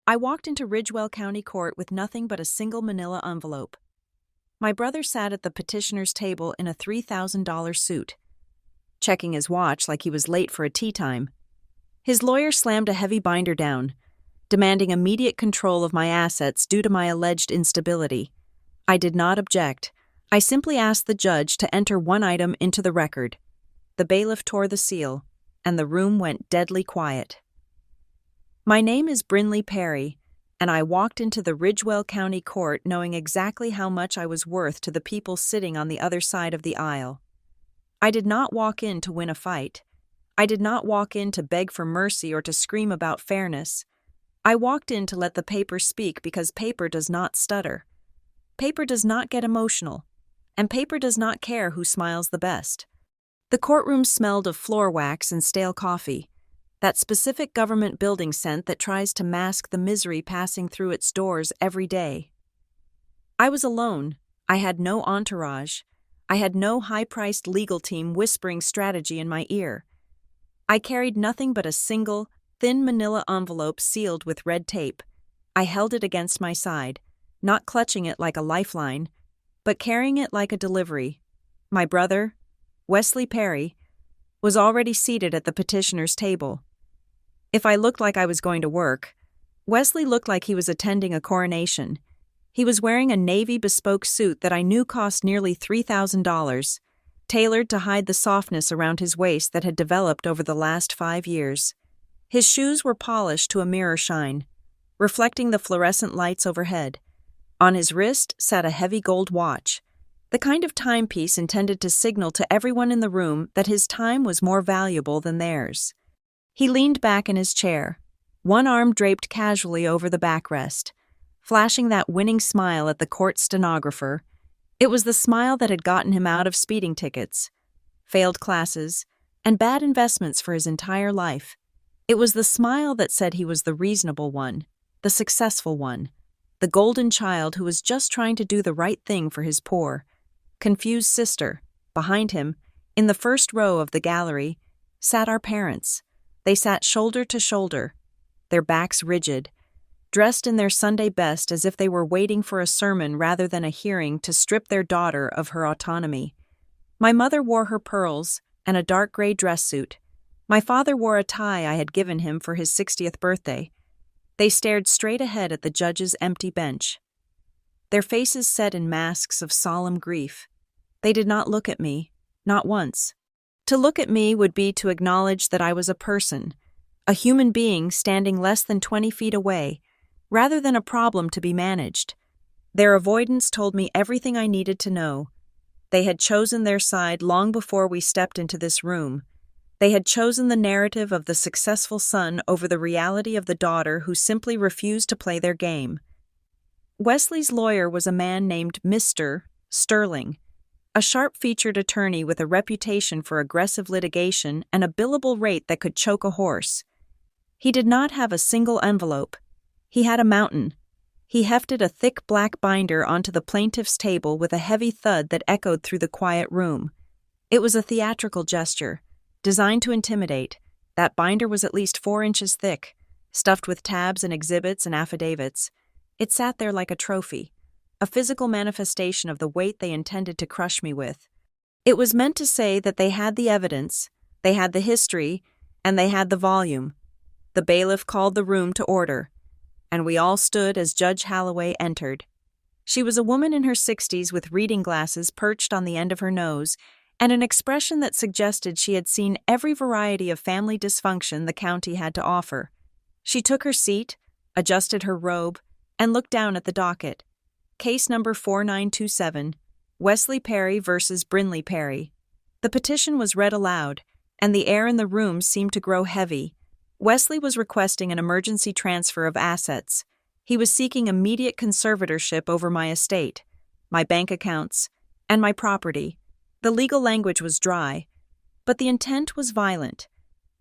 I walked into Ridgewell County Court with nothing but a single manila envelope. My brother sat at the petitioner's table in a $3,000 suit, checking his watch like he was late for a tea time. His lawyer slammed a heavy binder down, demanding immediate control of my assets due to my alleged instability. I did not object. I simply asked the judge to enter one item into the record. The bailiff tore the seal, and the room went deadly quiet. My name is Brinley Perry, and I walked into the Ridgewell County Court knowing exactly how much I was worth to the people sitting on the other side of the aisle. I did not walk in to win a fight. I did not walk in to beg for mercy or to scream about fairness. I walked in to let the paper speak because paper does not stutter. Paper does not get emotional, and paper does not care who smiles the best. The courtroom smelled of floor wax and stale coffee, that specific government building scent that tries to mask the misery passing through its doors every day. I was alone. I had no entourage. I had no high-priced legal team whispering strategy in my ear. I carried nothing but a single, thin manila envelope sealed with red tape. I held it against my side, not clutching it like a lifeline, but carrying it like a delivery. My brother, Wesley Perry, was already seated at the petitioner's table. If I looked like I was going to work, Wesley looked like he was attending a coronation. He was wearing a navy bespoke suit that I knew cost nearly $3,000, tailored to hide the softness around his waist that had developed over the last 5 years. His shoes were polished to a mirror shine, reflecting the fluorescent lights overhead. On his wrist sat a heavy gold watch, the kind of timepiece intended to signal to everyone in the room that his time was more valuable than theirs. He leaned back in his chair, one arm draped casually over the backrest, flashing that winning smile at the court stenographer. It was the smile that had gotten him out of speeding tickets, failed classes, and bad investments for his entire life. It was the smile that said he was the reasonable one, the successful one, the golden child who was just trying to do the right thing for his poor, confused sister. Behind him, in the first row of the gallery, sat our parents. They sat shoulder to shoulder, their backs rigid, dressed in their Sunday best as if they were waiting for a sermon rather than a hearing to strip their daughter of her autonomy. My mother wore her pearls and a dark gray dress suit. My father wore a tie I had given him for his 60th birthday. They stared straight ahead at the judge's empty bench, their faces set in masks of solemn grief. They did not look at me, not once. To look at me would be to acknowledge that I was a person, a human being standing less than 20 feet away, rather than a problem to be managed. Their avoidance told me everything I needed to know. They had chosen their side long before we stepped into this room. They had chosen the narrative of the successful son over the reality of the daughter who simply refused to play their game. Wesley's lawyer was a man named Mr. Sterling, a sharp-featured attorney with a reputation for aggressive litigation and a billable rate that could choke a horse. He did not have a single envelope. He had a mountain. He hefted a thick black binder onto the plaintiff's table with a heavy thud that echoed through the quiet room. It was a theatrical gesture, designed to intimidate. That binder was at least 4 inches thick, stuffed with tabs and exhibits and affidavits. It sat there like a trophy, a physical manifestation of the weight they intended to crush me with. It was meant to say that they had the evidence, they had the history, and they had the volume. The bailiff called the room to order, and we all stood as Judge Holloway entered. She was a woman in her 60s with reading glasses perched on the end of her nose and an expression that suggested she had seen every variety of family dysfunction the county had to offer. She took her seat, adjusted her robe, and looked down at the docket. Case number 4927, Wesley Perry versus Brinley Perry. The petition was read aloud, and the air in the room seemed to grow heavy. Wesley was requesting an emergency transfer of assets. He was seeking immediate conservatorship over my estate, my bank accounts, and my property. The legal language was dry, but the intent was violent.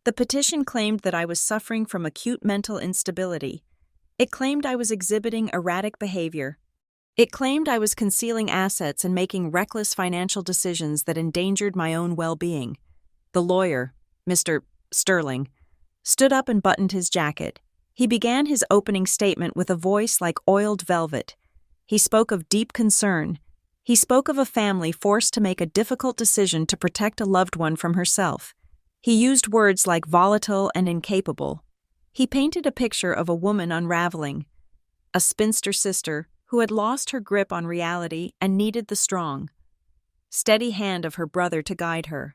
The petition claimed that I was suffering from acute mental instability. It claimed I was exhibiting erratic behavior. It claimed I was concealing assets and making reckless financial decisions that endangered my own well-being. The lawyer, Mr. Sterling, stood up and buttoned his jacket. He began his opening statement with a voice like oiled velvet. He spoke of deep concern. He spoke of a family forced to make a difficult decision to protect a loved one from herself. He used words like volatile and incapable. He painted a picture of a woman unraveling, a spinster sister who had lost her grip on reality and needed the strong, steady hand of her brother to guide her.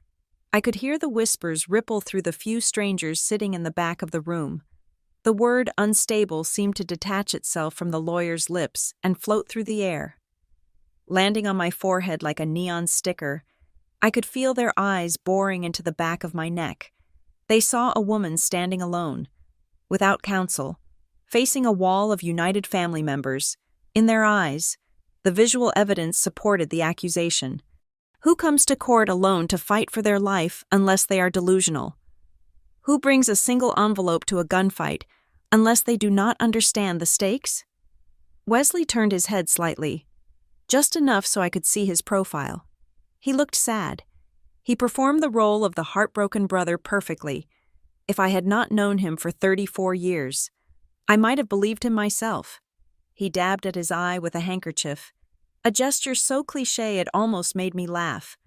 I could hear the whispers ripple through the few strangers sitting in the back of the room. The word unstable seemed to detach itself from the lawyer's lips and float through the air. Landing on my forehead like a neon sticker, I could feel their eyes boring into the back of my neck. They saw a woman standing alone, without counsel, facing a wall of united family members. In their eyes, the visual evidence supported the accusation. Who comes to court alone to fight for their life unless they are delusional? Who brings a single envelope to a gunfight unless they do not understand the stakes? Wesley turned his head slightly, just enough so I could see his profile. He looked sad. He performed the role of the heartbroken brother perfectly. If I had not known him for 34 years, I might have believed him myself. He dabbed at his eye with a handkerchief, a gesture so cliché it almost made me laugh,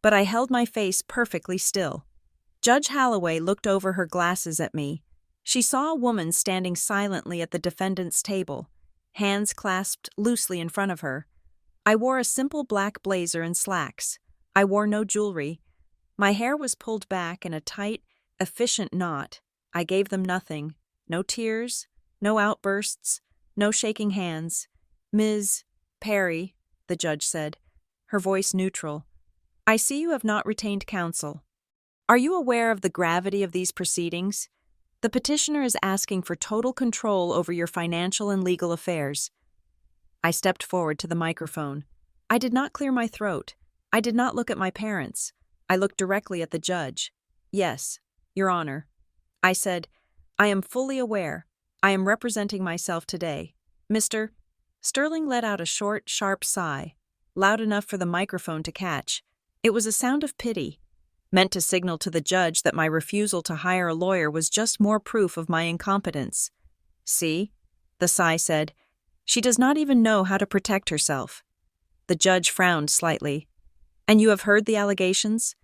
but I held my face perfectly still. Judge Holloway looked over her glasses at me. She saw a woman standing silently at the defendant's table, hands clasped loosely in front of her. I wore a simple black blazer and slacks. I wore no jewelry. My hair was pulled back in a tight, efficient knot. I gave them nothing. No tears, no outbursts, no shaking hands. "Ms. Perry," the judge said, her voice neutral, "I see you have not retained counsel. Are you aware of the gravity of these proceedings? The petitioner is asking for total control over your financial and legal affairs." I stepped forward to the microphone. I did not clear my throat. I did not look at my parents. I looked directly at the judge. "Yes, Your Honor," I said, "I am fully aware. I am representing myself today. Mr. Sterling let out a short, sharp sigh, loud enough for the microphone to catch. It was a sound of pity, meant to signal to the judge that my refusal to hire a lawyer was just more proof of my incompetence. "See," the sigh said, "she does not even know how to protect herself." The judge frowned slightly. "And you have heard the allegations?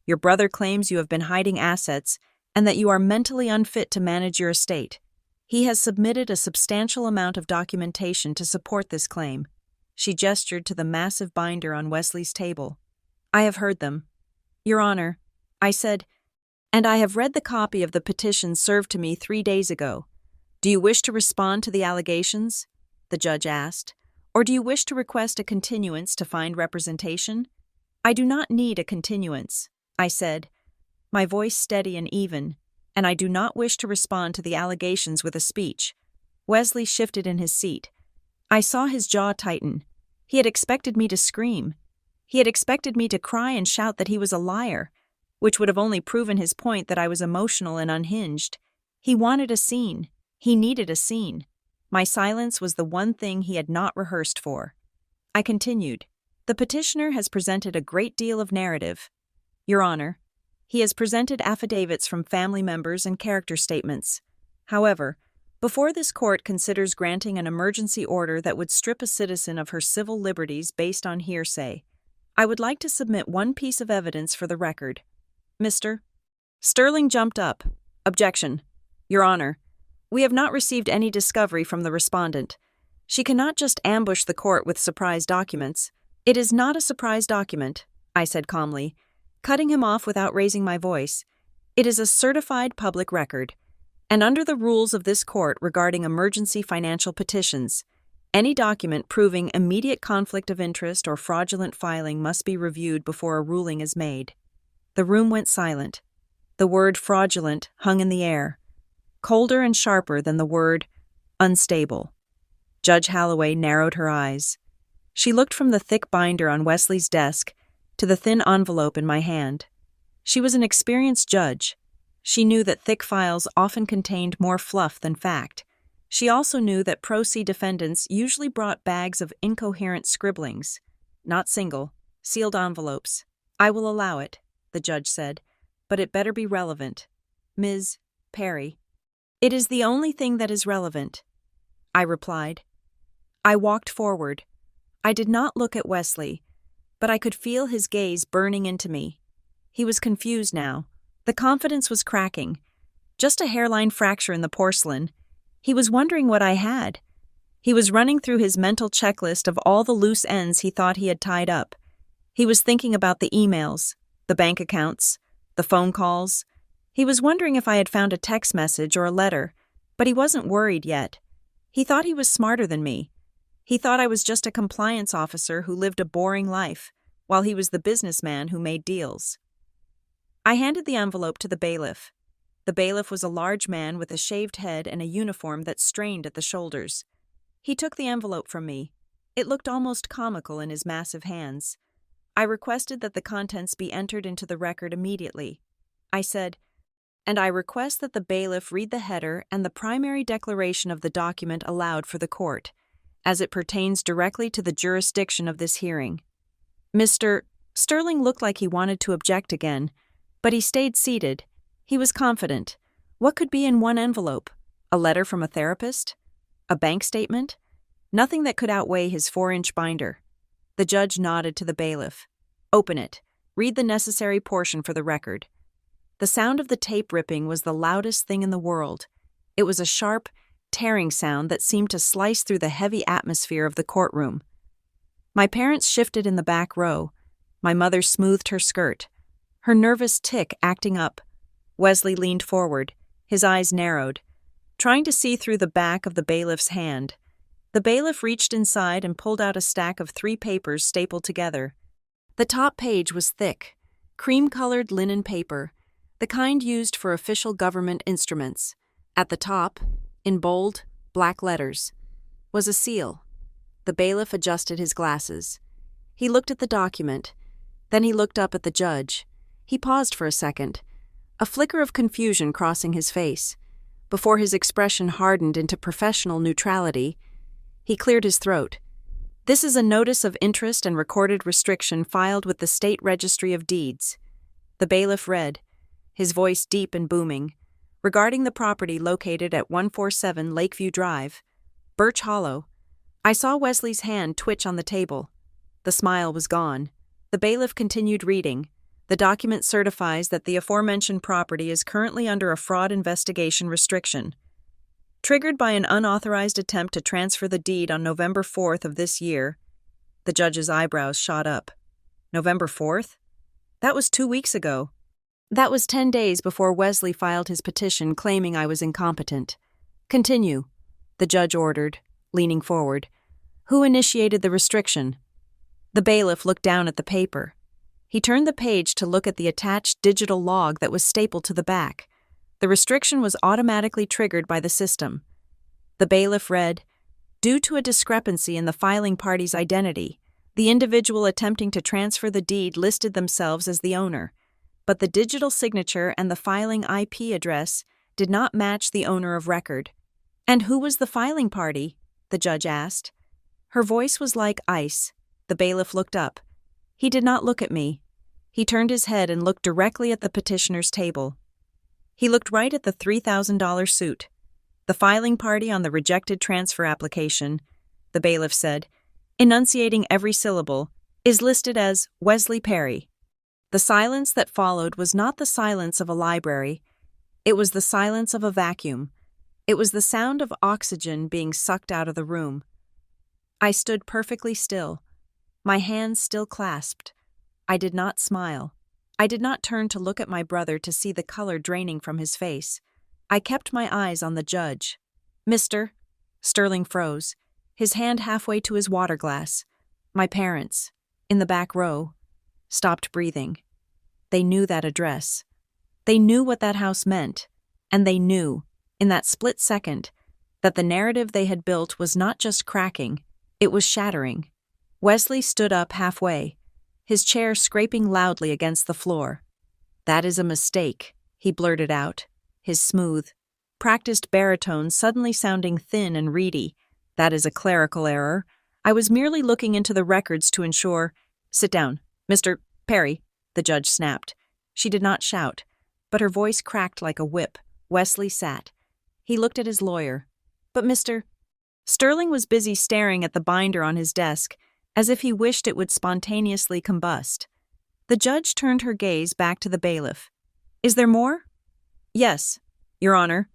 Your brother claims you have been hiding assets and that you are mentally unfit to manage your estate. He has submitted a substantial amount of documentation to support this claim." She gestured to the massive binder on Wesley's table. "I have heard them, Your Honor," I said, "and I have read the copy of the petition served to me 3 days ago. Do you wish to respond to the allegations?" the judge asked, "or do you wish to request a continuance to find representation?" "I do not need a continuance," I said, my voice steady and even, "and I do not wish to respond to the allegations with a speech." Wesley shifted in his seat. I saw his jaw tighten. He had expected me to scream. He had expected me to cry and shout that he was a liar, which would have only proven his point that I was emotional and unhinged. He wanted a scene. He needed a scene. My silence was the one thing he had not rehearsed for. I continued, "The petitioner has presented a great deal of narrative, Your Honor. He has presented affidavits from family members and character statements. However, before this court considers granting an emergency order that would strip a citizen of her civil liberties based on hearsay, I would like to submit one piece of evidence for the record." Mr. Sterling jumped up. "Objection. Your Honor, we have not received any discovery from the respondent. She cannot just ambush the court with surprise documents." "It is not a surprise document," I said calmly, cutting him off without raising my voice. "It is a certified public record, and under the rules of this court regarding emergency financial petitions, any document proving immediate conflict of interest or fraudulent filing must be reviewed before a ruling is made." The room went silent. The word fraudulent hung in the air, colder and sharper than the word unstable. Judge Holloway narrowed her eyes. She looked from the thick binder on Wesley's desk to the thin envelope in my hand. She was an experienced judge. She knew that thick files often contained more fluff than fact. She also knew that pro se defendants usually brought bags of incoherent scribblings, not single, sealed envelopes. "I will allow it," the judge said, "but it better be relevant. Ms. Perry." "It is the only thing that is relevant," I replied. I walked forward. I did not look at Wesley, but I could feel his gaze burning into me. He was confused now. The confidence was cracking. Just a hairline fracture in the porcelain. He was wondering what I had. He was running through his mental checklist of all the loose ends he thought he had tied up. He was thinking about the emails, the bank accounts, the phone calls. He was wondering if I had found a text message or a letter, but he wasn't worried yet. He thought he was smarter than me. He thought I was just a compliance officer who lived a boring life, while he was the businessman who made deals. I handed the envelope to the bailiff. The bailiff was a large man with a shaved head and a uniform that strained at the shoulders. He took the envelope from me. It looked almost comical in his massive hands. I requested that the contents be entered into the record immediately. I said, "And I request that the bailiff read the header and the primary declaration of the document aloud for the court, as it pertains directly to the jurisdiction of this hearing." Mr. Sterling looked like he wanted to object again, but he stayed seated. He was confident. What could be in one envelope? A letter from a therapist? A bank statement? Nothing that could outweigh his 4-inch binder. The judge nodded to the bailiff. "Open it. Read the necessary portion for the record." The sound of the tape ripping was the loudest thing in the world. It was a sharp, tearing sound that seemed to slice through the heavy atmosphere of the courtroom. My parents shifted in the back row. My mother smoothed her skirt, her nervous tic acting up. Wesley leaned forward, his eyes narrowed, trying to see through the back of the bailiff's hand. The bailiff reached inside and pulled out a stack of 3 papers stapled together. The top page was thick, cream-colored linen paper, the kind used for official government instruments. At the top, in bold, black letters, was a seal. The bailiff adjusted his glasses. He looked at the document. Then he looked up at the judge. He paused for a second, a flicker of confusion crossing his face. Before his expression hardened into professional neutrality, he cleared his throat. "This is a notice of interest and recorded restriction filed with the State Registry of Deeds." The bailiff read, his voice deep and booming, "Regarding the property located at 147 Lakeview Drive, Birch Hollow." I saw Wesley's hand twitch on the table. The smile was gone. The bailiff continued reading. "The document certifies that the aforementioned property is currently under a fraud investigation restriction. Triggered by an unauthorized attempt to transfer the deed on November 4th of this year." The judge's eyebrows shot up. November 4th? That was 2 weeks ago. That was 10 days before Wesley filed his petition claiming I was incompetent. "Continue," the judge ordered, leaning forward. "Who initiated the restriction?" The bailiff looked down at the paper. He turned the page to look at the attached digital log that was stapled to the back. The restriction was automatically triggered by the system. The bailiff read, "Due to a discrepancy in the filing party's identity, the individual attempting to transfer the deed listed themselves as the owner, but the digital signature and the filing IP address did not match the owner of record." "And who was the filing party?" the judge asked. Her voice was like ice. The bailiff looked up. He did not look at me. He turned his head and looked directly at the petitioner's table. He looked right at the $3,000 suit. "The filing party on the rejected transfer application," the bailiff said, enunciating every syllable, "is listed as Wesley Perry." The silence that followed was not the silence of a library. It was the silence of a vacuum. It was the sound of oxygen being sucked out of the room. I stood perfectly still, my hands still clasped. I did not smile. I did not turn to look at my brother to see the color draining from his face. I kept my eyes on the judge. "Mr." Sterling froze, his hand halfway to his water glass. My parents, in the back row, stopped breathing. They knew that address. They knew what that house meant, and they knew, in that split second, that the narrative they had built was not just cracking, it was shattering. Wesley stood up halfway, his chair scraping loudly against the floor. "That is a mistake," he blurted out, his smooth, practiced baritone suddenly sounding thin and reedy. "That is a clerical error. I was merely looking into the records to ensure—" "Sit down, Mr. Perry," the judge snapped. She did not shout, but her voice cracked like a whip. Wesley sat. He looked at his lawyer. But Mr. Sterling was busy staring at the binder on his desk, as if he wished it would spontaneously combust. The judge turned her gaze back to the bailiff. Is there more? Yes, Your Honor,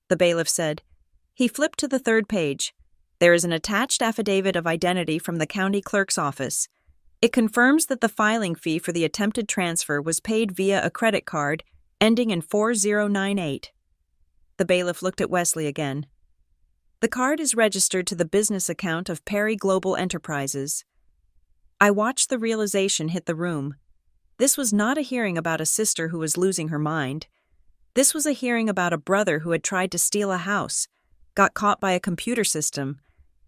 the bailiff said. He flipped to the third page. There is an attached affidavit of identity from the county clerk's office. It confirms that the filing fee for the attempted transfer was paid via a credit card ending in 4098. The bailiff looked at Wesley again. The card is registered to the business account of Perry Global Enterprises. I watched the realization hit the room. This was not a hearing about a sister who was losing her mind. This was a hearing about a brother who had tried to steal a house, got caught by a computer system,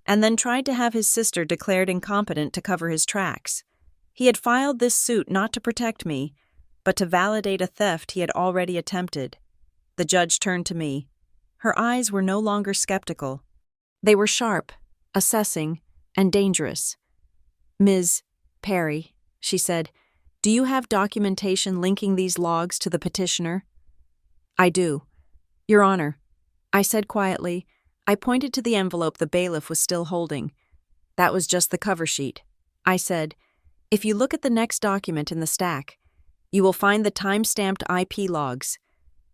and then tried to have his sister declared incompetent to cover his tracks. He had filed this suit not to protect me, but to validate a theft he had already attempted. The judge turned to me. Her eyes were no longer skeptical. They were sharp, assessing, and dangerous. Ms. Perry, she said, do you have documentation linking these logs to the petitioner? I do. Your Honor, I said quietly. I pointed to the envelope the bailiff was still holding. That was just the cover sheet. I said, if you look at the next document in the stack, you will find the time-stamped IP logs.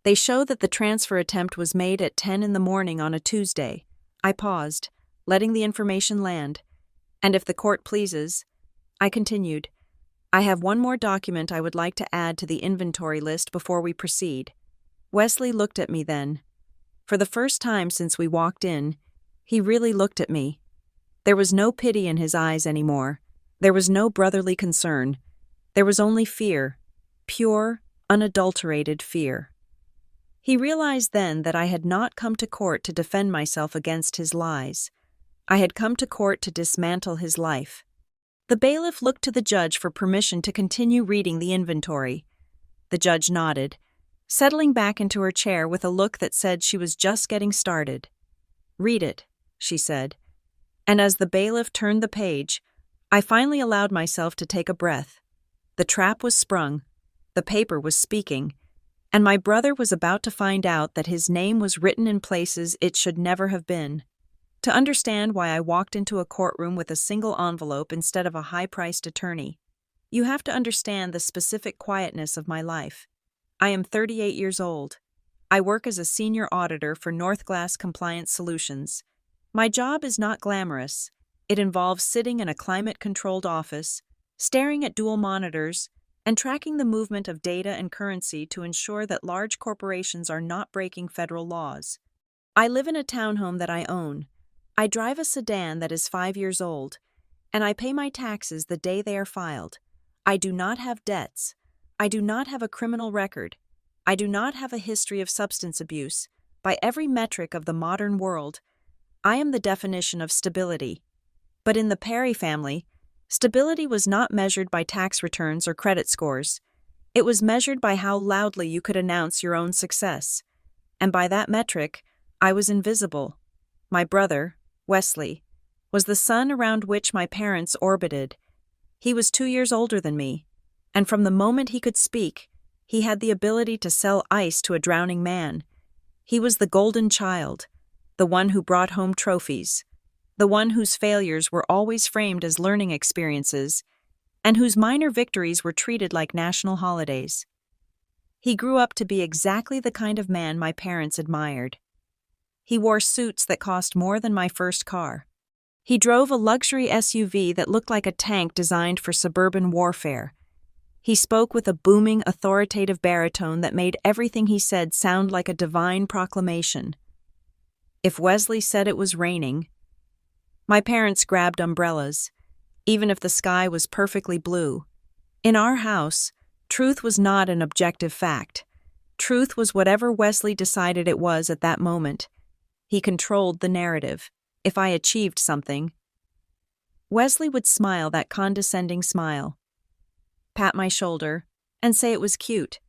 They show that the transfer attempt was made at 10 in the morning on a Tuesday. I paused, letting the information land. And if the court pleases, I continued, I have one more document I would like to add to the inventory list before we proceed. Wesley looked at me then. For the first time since we walked in, he really looked at me. There was no pity in his eyes anymore. There was no brotherly concern. There was only fear, pure, unadulterated fear. He realized then that I had not come to court to defend myself against his lies. I had come to court to dismantle his life. The bailiff looked to the judge for permission to continue reading the inventory. The judge nodded, settling back into her chair with a look that said she was just getting started. Read it, she said. And as the bailiff turned the page, I finally allowed myself to take a breath. The trap was sprung, the paper was speaking, and my brother was about to find out that his name was written in places it should never have been. To understand why I walked into a courtroom with a single envelope instead of a high-priced attorney, you have to understand the specific quietness of my life. I am 38 years old. I work as a senior auditor for Northglass Compliance Solutions. My job is not glamorous. It involves sitting in a climate-controlled office, staring at dual monitors, and tracking the movement of data and currency to ensure that large corporations are not breaking federal laws. I live in a townhome that I own. I drive a sedan that is 5 years old, and I pay my taxes the day they are filed. I do not have debts. I do not have a criminal record. I do not have a history of substance abuse. By every metric of the modern world, I am the definition of stability. But in the Perry family, stability was not measured by tax returns or credit scores. It was measured by how loudly you could announce your own success. And by that metric, I was invisible. My brother, Wesley, was the sun around which my parents orbited. He was 2 years older than me, and from the moment he could speak, he had the ability to sell ice to a drowning man. He was the golden child, the one who brought home trophies, the one whose failures were always framed as learning experiences, and whose minor victories were treated like national holidays. He grew up to be exactly the kind of man my parents admired. He wore suits that cost more than my first car. He drove a luxury SUV that looked like a tank designed for suburban warfare. He spoke with a booming, authoritative baritone that made everything he said sound like a divine proclamation. If Wesley said it was raining, my parents grabbed umbrellas, even if the sky was perfectly blue. In our house, truth was not an objective fact. Truth was whatever Wesley decided it was at that moment. He controlled the narrative. If I achieved something, Wesley would smile that condescending smile, pat my shoulder, and say it was cute.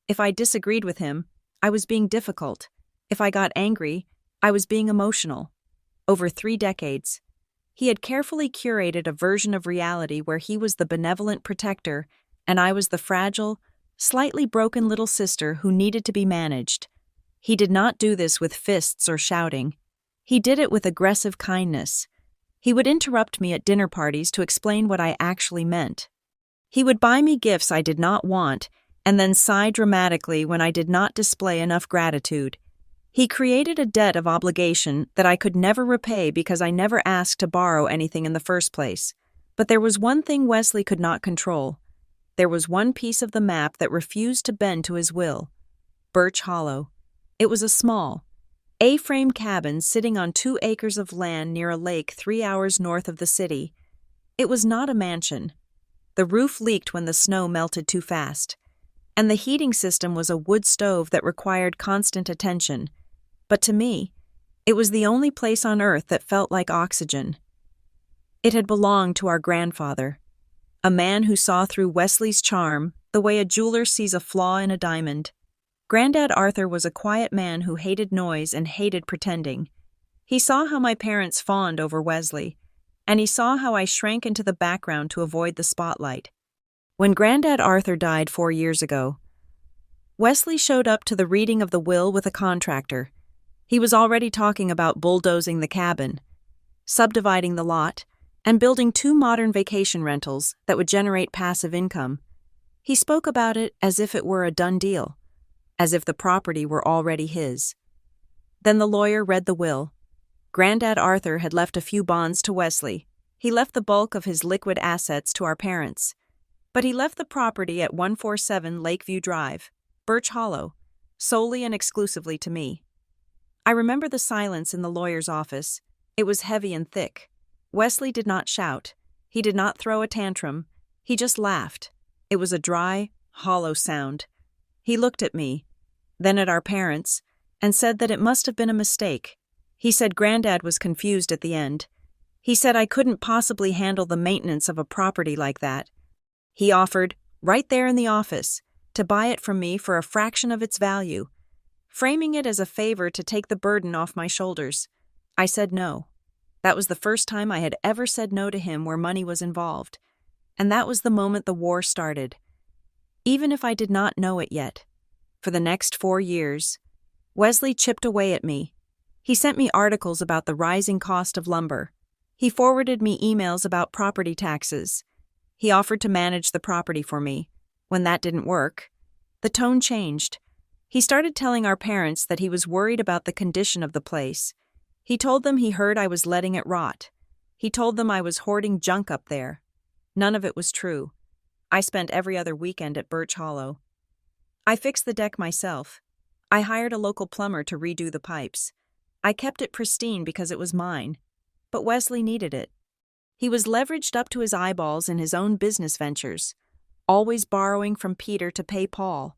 If I disagreed with him, I was being difficult. If I got angry, I was being emotional. Over 3 decades, he had carefully curated a version of reality where he was the benevolent protector and I was the fragile, slightly broken little sister who needed to be managed. He did not do this with fists or shouting. He did it with aggressive kindness. He would interrupt me at dinner parties to explain what I actually meant. He would buy me gifts I did not want and then sigh dramatically when I did not display enough gratitude. He created a debt of obligation that I could never repay because I never asked to borrow anything in the first place. But there was one thing Wesley could not control. There was one piece of the map that refused to bend to his will. Birch Hollow. It was a small, A-frame cabin sitting on 2 acres of land near a lake 3 hours north of the city. It was not a mansion. The roof leaked when the snow melted too fast, and the heating system was a wood stove that required constant attention. But to me, it was the only place on earth that felt like oxygen. It had belonged to our grandfather, a man who saw through Wesley's charm the way a jeweler sees a flaw in a diamond. Granddad Arthur was a quiet man who hated noise and hated pretending. He saw how my parents fawned over Wesley, and he saw how I shrank into the background to avoid the spotlight. When Granddad Arthur died 4 years ago, Wesley showed up to the reading of the will with a contractor. He was already talking about bulldozing the cabin, subdividing the lot, and building 2 modern vacation rentals that would generate passive income. He spoke about it as if it were a done deal, as if the property were already his. Then the lawyer read the will. Granddad Arthur had left a few bonds to Wesley. He left the bulk of his liquid assets to our parents. But he left the property at 147 Lakeview Drive, Birch Hollow, solely and exclusively to me. I remember the silence in the lawyer's office. It was heavy and thick. Wesley did not shout. He did not throw a tantrum. He just laughed. It was a dry, hollow sound. He looked at me, then at our parents, and said that it must have been a mistake. He said Granddad was confused at the end. He said I couldn't possibly handle the maintenance of a property like that. He offered, right there in the office, to buy it from me for a fraction of its value, framing it as a favor to take the burden off my shoulders. I said no. That was the first time I had ever said no to him where money was involved, and that was the moment the war started. Even if I did not know it yet, for the next 4 years, Wesley chipped away at me. He sent me articles about the rising cost of lumber. He forwarded me emails about property taxes. He offered to manage the property for me. When that didn't work, the tone changed. He started telling our parents that he was worried about the condition of the place. He told them he heard I was letting it rot. He told them I was hoarding junk up there. None of it was true. I spent every other weekend at Birch Hollow. I fixed the deck myself. I hired a local plumber to redo the pipes. I kept it pristine because it was mine. But Wesley needed it. He was leveraged up to his eyeballs in his own business ventures, always borrowing from Peter to pay Paul,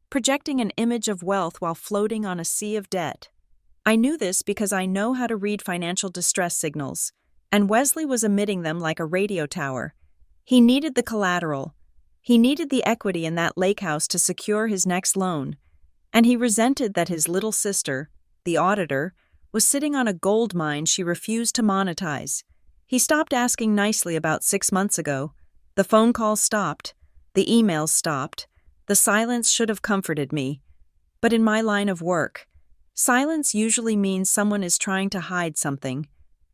projecting an image of wealth while floating on a sea of debt. I knew this because I know how to read financial distress signals, and Wesley was emitting them like a radio tower. He needed the collateral. He needed the equity in that lake house to secure his next loan, and he resented that his little sister, the auditor, was sitting on a gold mine she refused to monetize. He stopped asking nicely about 6 months ago. The phone calls stopped. The emails stopped. The silence should have comforted me. But in my line of work, silence usually means someone is trying to hide something.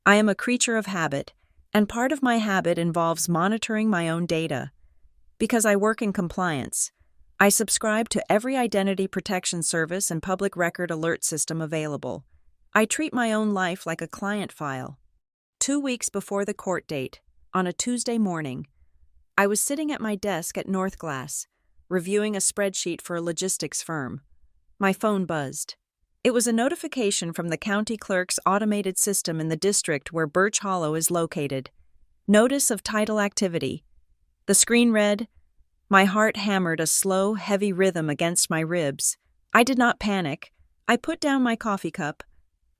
I am a creature of habit, and part of my habit involves monitoring my own data. Because I work in compliance, I subscribe to every identity protection service and public record alert system available. I treat my own life like a client file. 2 weeks before the court date, on a Tuesday morning, I was sitting at my desk at North Glass, reviewing a spreadsheet for a logistics firm. My phone buzzed. It was a notification from the county clerk's automated system in the district where Birch Hollow is located. Notice of title activity. The screen read. My heart hammered a slow, heavy rhythm against my ribs. I did not panic. I put down my coffee cup.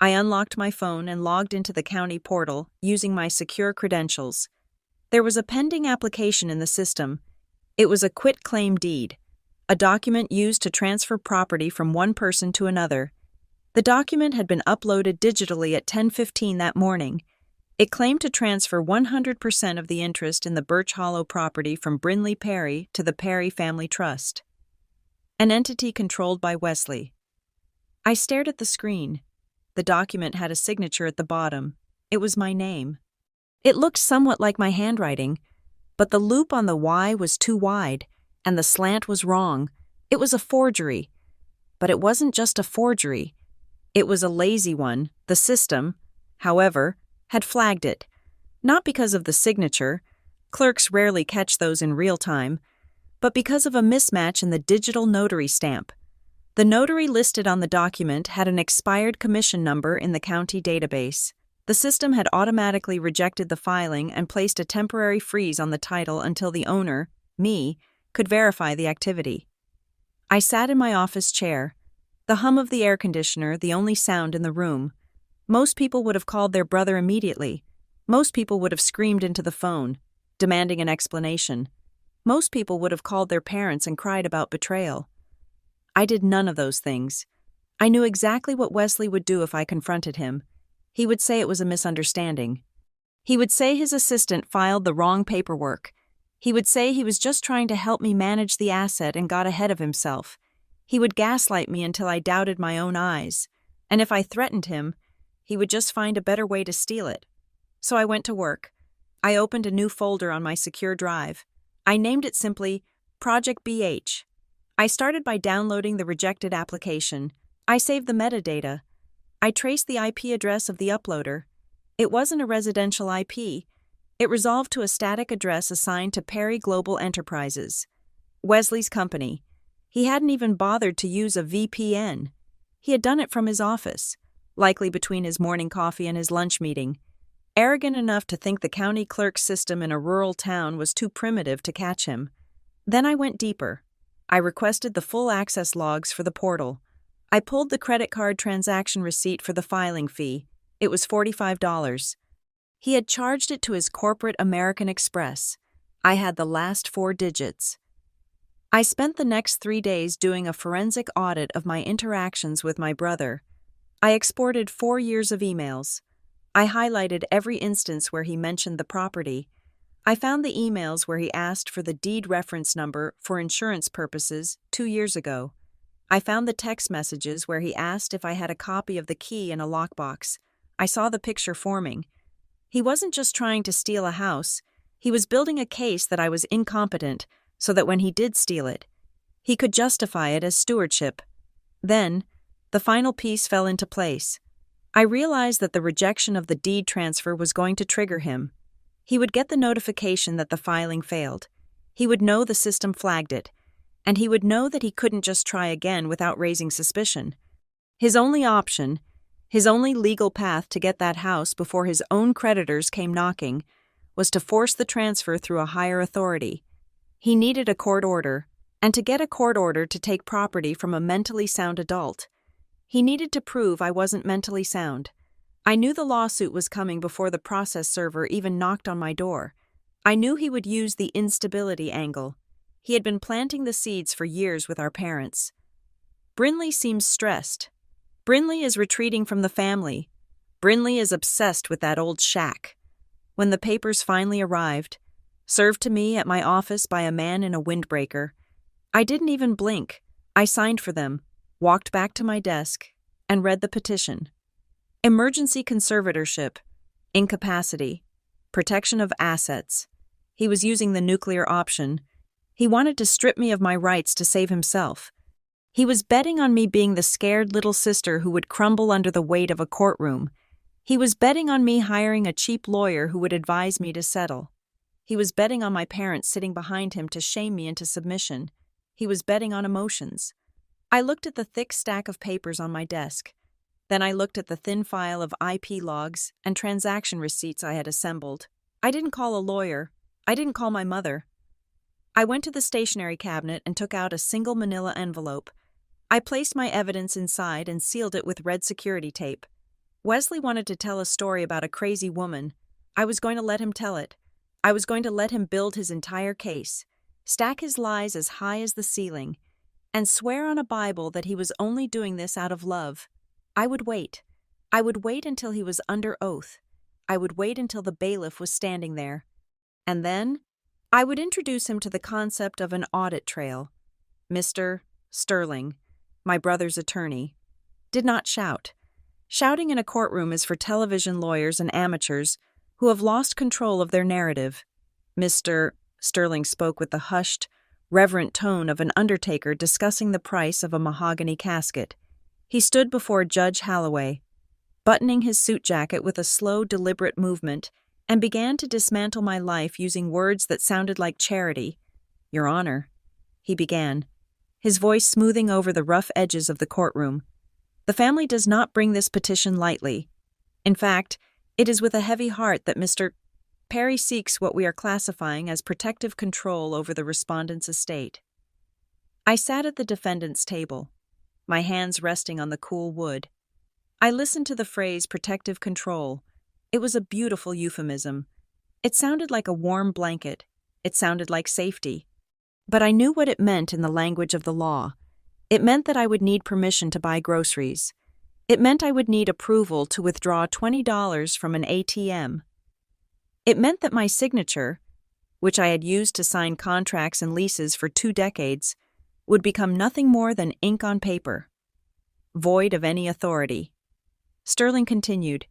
I unlocked my phone and logged into the county portal using my secure credentials. There was a pending application in the system. It was a quitclaim deed, a document used to transfer property from one person to another. The document had been uploaded digitally at 10:15 that morning. It claimed to transfer 100% of the interest in the Birch Hollow property from Brinley Perry to the Perry Family Trust, an entity controlled by Wesley. I stared at the screen. The document had a signature at the bottom. It was my name. It looked somewhat like my handwriting, but the loop on the Y was too wide, and the slant was wrong. It was a forgery. But it wasn't just a forgery. It was a lazy one. The system, however, had flagged it. Not because of the signature — clerks rarely catch those in real time — but because of a mismatch in the digital notary stamp. The notary listed on the document had an expired commission number in the county database. The system had automatically rejected the filing and placed a temporary freeze on the title until the owner, me, could verify the activity. I sat in my office chair. The hum of the air conditioner, the only sound in the room. Most people would have called their brother immediately. Most people would have screamed into the phone, demanding an explanation. Most people would have called their parents and cried about betrayal. I did none of those things. I knew exactly what Wesley would do if I confronted him. He would say it was a misunderstanding. He would say his assistant filed the wrong paperwork. He would say he was just trying to help me manage the asset and got ahead of himself. He would gaslight me until I doubted my own eyes. And if I threatened him, he would just find a better way to steal it. So I went to work. I opened a new folder on my secure drive. I named it simply Project BH. I started by downloading the rejected application. I saved the metadata. I traced the IP address of the uploader. It wasn't a residential IP. It resolved to a static address assigned to Perry Global Enterprises, Wesley's company. He hadn't even bothered to use a VPN. He had done it from his office, likely between his morning coffee and his lunch meeting. Arrogant enough to think the county clerk system in a rural town was too primitive to catch him. Then I went deeper. I requested the full access logs for the portal. I pulled the credit card transaction receipt for the filing fee. It was $45. He had charged it to his corporate American Express. I had the last 4 digits. I spent the next 3 days doing a forensic audit of my interactions with my brother. I exported 4 years of emails. I highlighted every instance where he mentioned the property. I found the emails where he asked for the deed reference number for insurance purposes 2 years ago. I found the text messages where he asked if I had a copy of the key in a lockbox. I saw the picture forming. He wasn't just trying to steal a house. He was building a case that I was incompetent, so that when he did steal it, he could justify it as stewardship. Then, the final piece fell into place. I realized that the rejection of the deed transfer was going to trigger him. He would get the notification that the filing failed. He would know the system flagged it. And he would know that he couldn't just try again without raising suspicion. His only option, his only legal path to get that house before his own creditors came knocking, was to force the transfer through a higher authority. He needed a court order, and to get a court order to take property from a mentally sound adult, he needed to prove I wasn't mentally sound. I knew the lawsuit was coming before the process server even knocked on my door. I knew he would use the instability angle. He had been planting the seeds for years with our parents. Brinley seems stressed. Brinley is retreating from the family. Brinley is obsessed with that old shack. When the papers finally arrived, served to me at my office by a man in a windbreaker, I didn't even blink. I signed for them, walked back to my desk, and read the petition. Emergency conservatorship, incapacity, protection of assets. He was using the nuclear option. He wanted to strip me of my rights to save himself. He was betting on me being the scared little sister who would crumble under the weight of a courtroom. He was betting on me hiring a cheap lawyer who would advise me to settle. He was betting on my parents sitting behind him to shame me into submission. He was betting on emotions. I looked at the thick stack of papers on my desk. Then I looked at the thin file of IP logs and transaction receipts I had assembled. I didn't call a lawyer. I didn't call my mother. I went to the stationery cabinet and took out a single manila envelope. I placed my evidence inside and sealed it with red security tape. Wesley wanted to tell a story about a crazy woman. I was going to let him tell it. I was going to let him build his entire case, stack his lies as high as the ceiling, and swear on a Bible that he was only doing this out of love. I would wait. I would wait until he was under oath. I would wait until the bailiff was standing there. And then I would introduce him to the concept of an audit trail. Mr. Sterling, my brother's attorney. did not shout. Shouting in a courtroom is for television lawyers and amateurs who have lost control of their narrative. Mr. Sterling spoke with the hushed, reverent tone of an undertaker discussing the price of a mahogany casket. He stood before Judge Holloway, buttoning his suit jacket with a slow, deliberate movement, and began to dismantle my life using words that sounded like charity. "Your Honor," he began, his voice smoothing over the rough edges of the courtroom. "The family does not bring this petition lightly. In fact, it is with a heavy heart that Mr. Perry seeks what we are classifying as protective control over the respondent's estate." I sat at the defendant's table, my hands resting on the cool wood. I listened to the phrase protective control. It was a beautiful euphemism. It sounded like a warm blanket. It sounded like safety. But I knew what it meant in the language of the law. It meant that I would need permission to buy groceries. It meant I would need approval to withdraw $20 from an ATM. It meant that my signature, which I had used to sign contracts and leases for 2 decades, would become nothing more than ink on paper, void of any authority. Sterling continued,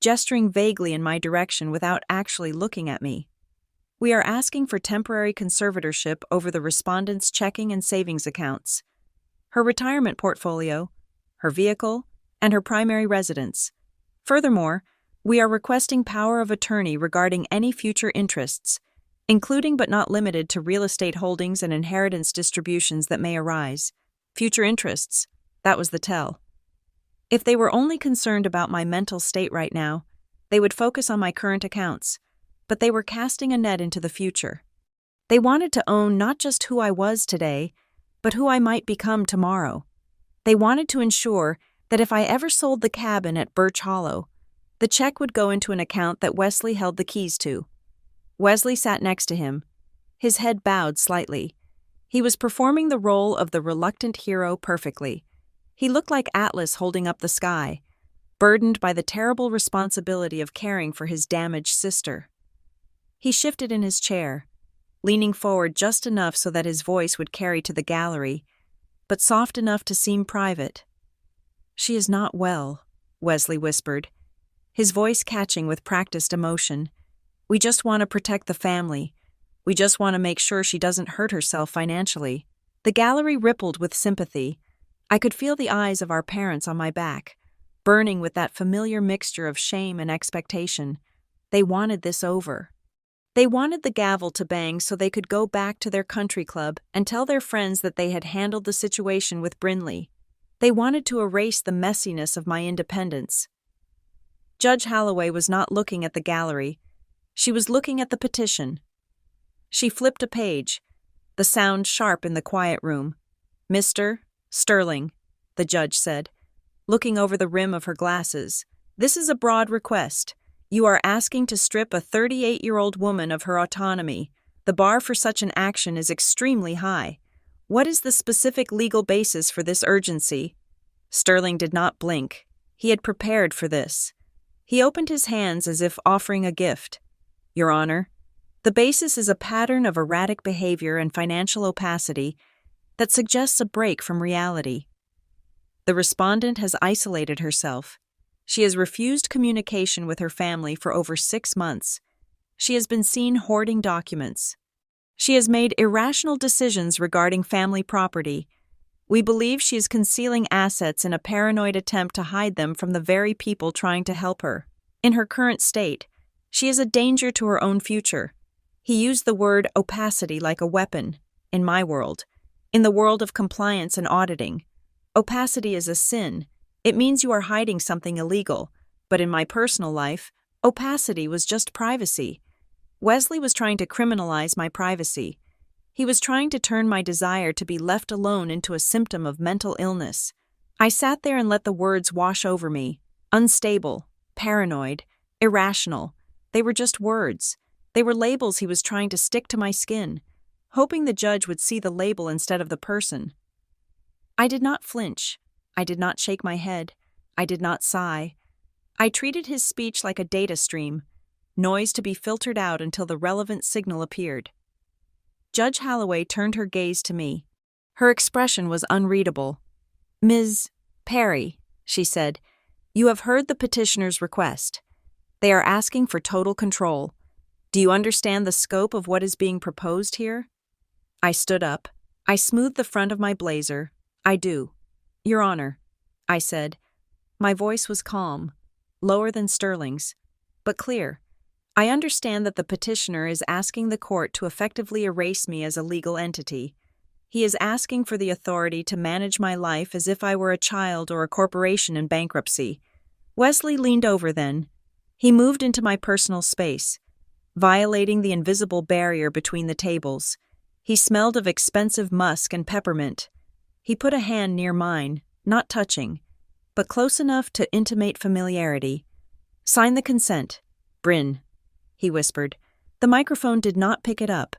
gesturing vaguely in my direction without actually looking at me. "We are asking for temporary conservatorship over the respondent's checking and savings accounts, her retirement portfolio, her vehicle, and her primary residence. Furthermore, we are requesting power of attorney regarding any future interests, including but not limited to real estate holdings and inheritance distributions that may arise." Future interests, that was the tell. If they were only concerned about my mental state right now, they would focus on my current accounts, but they were casting a net into the future. They wanted to own not just who I was today, but who I might become tomorrow. They wanted to ensure that if I ever sold the cabin at Birch Hollow, the check would go into an account that Wesley held the keys to. Wesley sat next to him, his head bowed slightly. He was performing the role of the reluctant hero perfectly. He looked like Atlas holding up the sky, burdened by the terrible responsibility of caring for his damaged sister. He shifted in his chair, leaning forward just enough so that his voice would carry to the gallery, but soft enough to seem private. "She is not well," Wesley whispered, his voice catching with practiced emotion. "We just want to protect the family. We just want to make sure she doesn't hurt herself financially." The gallery rippled with sympathy. I could feel the eyes of our parents on my back, burning with that familiar mixture of shame and expectation. They wanted this over. They wanted the gavel to bang so they could go back to their country club and tell their friends that they had handled the situation with Brinley. They wanted to erase the messiness of my independence. Judge Holloway was not looking at the gallery. She was looking at the petition. She flipped a page, the sound sharp in the quiet room. "Mr. Sterling," the judge said, looking over the rim of her glasses, "this is a broad request. You are asking to strip a 38-year-old woman of her autonomy. The bar for such an action is extremely high. What is the specific legal basis for this urgency?" Sterling did not blink. He had prepared for this. He opened his hands as if offering a gift. "Your Honor, the basis is a pattern of erratic behavior and financial opacity that suggests a break from reality. The respondent has isolated herself. She has refused communication with her family for over 6 months. She has been seen hoarding documents. She has made irrational decisions regarding family property. We believe she is concealing assets in a paranoid attempt to hide them from the very people trying to help her. In her current state, she is a danger to her own future." He used the word opacity like a weapon, in my world. In the world of compliance and auditing, opacity is a sin. It means you are hiding something illegal. But in my personal life, opacity was just privacy. Wesley was trying to criminalize my privacy. He was trying to turn my desire to be left alone into a symptom of mental illness. I sat there and let the words wash over me. Unstable, paranoid, irrational. They were just words. They were labels he was trying to stick to my skin, hoping the judge would see the label instead of the person. I did not flinch. I did not shake my head. I did not sigh. I treated his speech like a data stream, noise to be filtered out until the relevant signal appeared. Judge Holloway turned her gaze to me. Her expression was unreadable. "Ms. Perry," she said. "You have heard the petitioner's request. They are asking for total control. Do you understand the scope of what is being proposed here?" I stood up. I smoothed the front of my blazer. "I do, Your Honor," I said. My voice was calm, lower than Sterling's, but clear. "I understand that the petitioner is asking the court to effectively erase me as a legal entity. He is asking for the authority to manage my life as if I were a child or a corporation in bankruptcy." Wesley leaned over then. He moved into my personal space, violating the invisible barrier between the tables. He smelled of expensive musk and peppermint. He put a hand near mine, not touching, but close enough to intimate familiarity. "Sign the consent, Bryn," he whispered. The microphone did not pick it up,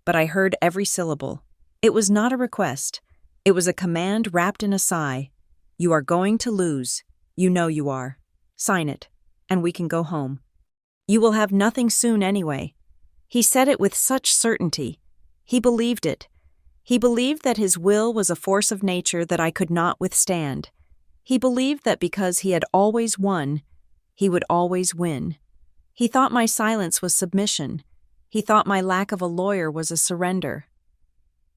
but I heard every syllable. It was not a request. It was a command wrapped in a sigh. "You are going to lose. You know you are. Sign it, and we can go home. You will have nothing soon anyway." He said it with such certainty. He believed it. He believed that his will was a force of nature that I could not withstand. He believed that because he had always won, he would always win. He thought my silence was submission. He thought my lack of a lawyer was a surrender.